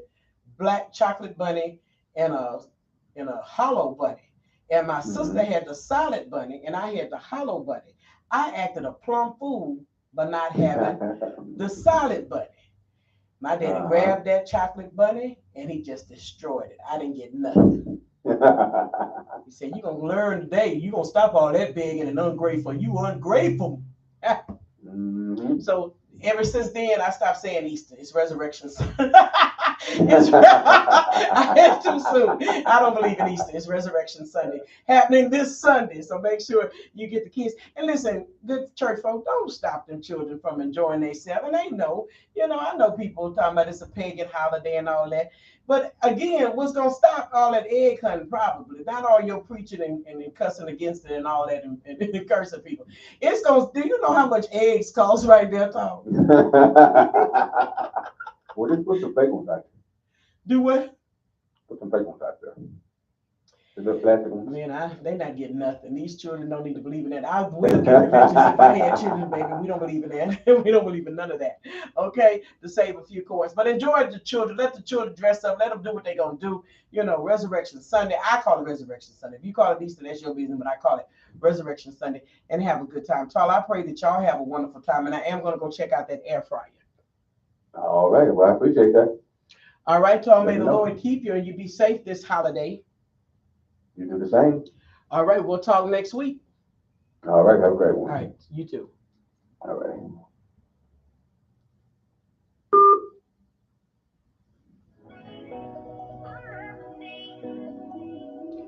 S2: black chocolate bunny and a hollow bunny. And my sister had the solid bunny, and I had the hollow bunny. I acted a plumb fool by not having the solid bunny. My daddy grabbed that chocolate bunny, and he just destroyed it. I didn't get nothing. He said, "You're going to learn today. You're going to stop all that begging and ungrateful. You ungrateful." So ever since then, I stopped saying Easter. It's Resurrection Sunday. It's too soon. I don't believe in Easter. It's Resurrection Sunday happening this Sunday. So make sure you get the kids. And listen, good church folk, don't stop them children from enjoying themselves. And they know, I know people talking about it's a pagan holiday and all that. But again, what's going to stop all that egg hunting? Probably not all your preaching and cussing against it and all that and cursing people. It's going to, do you know how much eggs cost right there, Tom?
S1: Well, just put some fake ones out there.
S2: Do what?
S1: Put some fake ones out there. The little plastic ones.
S2: Man, they're not getting nothing. These children don't need to believe in that. I will get religious if I had children, baby. We don't believe in that. We don't believe in none of that. Okay? To save a few coins. But enjoy the children. Let the children dress up. Let them do what they're going to do. Resurrection Sunday. I call it Resurrection Sunday. If you call it Easter, that's your business, but I call it Resurrection Sunday. And have a good time. Tall, I pray that y'all have a wonderful time. And I am going to go check out that air fryer.
S1: All right. Well, I appreciate that.
S2: All right, Tall. May the Lord keep you and you be safe this holiday.
S1: You do the same.
S2: All right. We'll talk next week.
S1: All right. Have a great one.
S2: All right. You too.
S1: All right.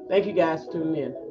S2: Thank you guys for tuning in.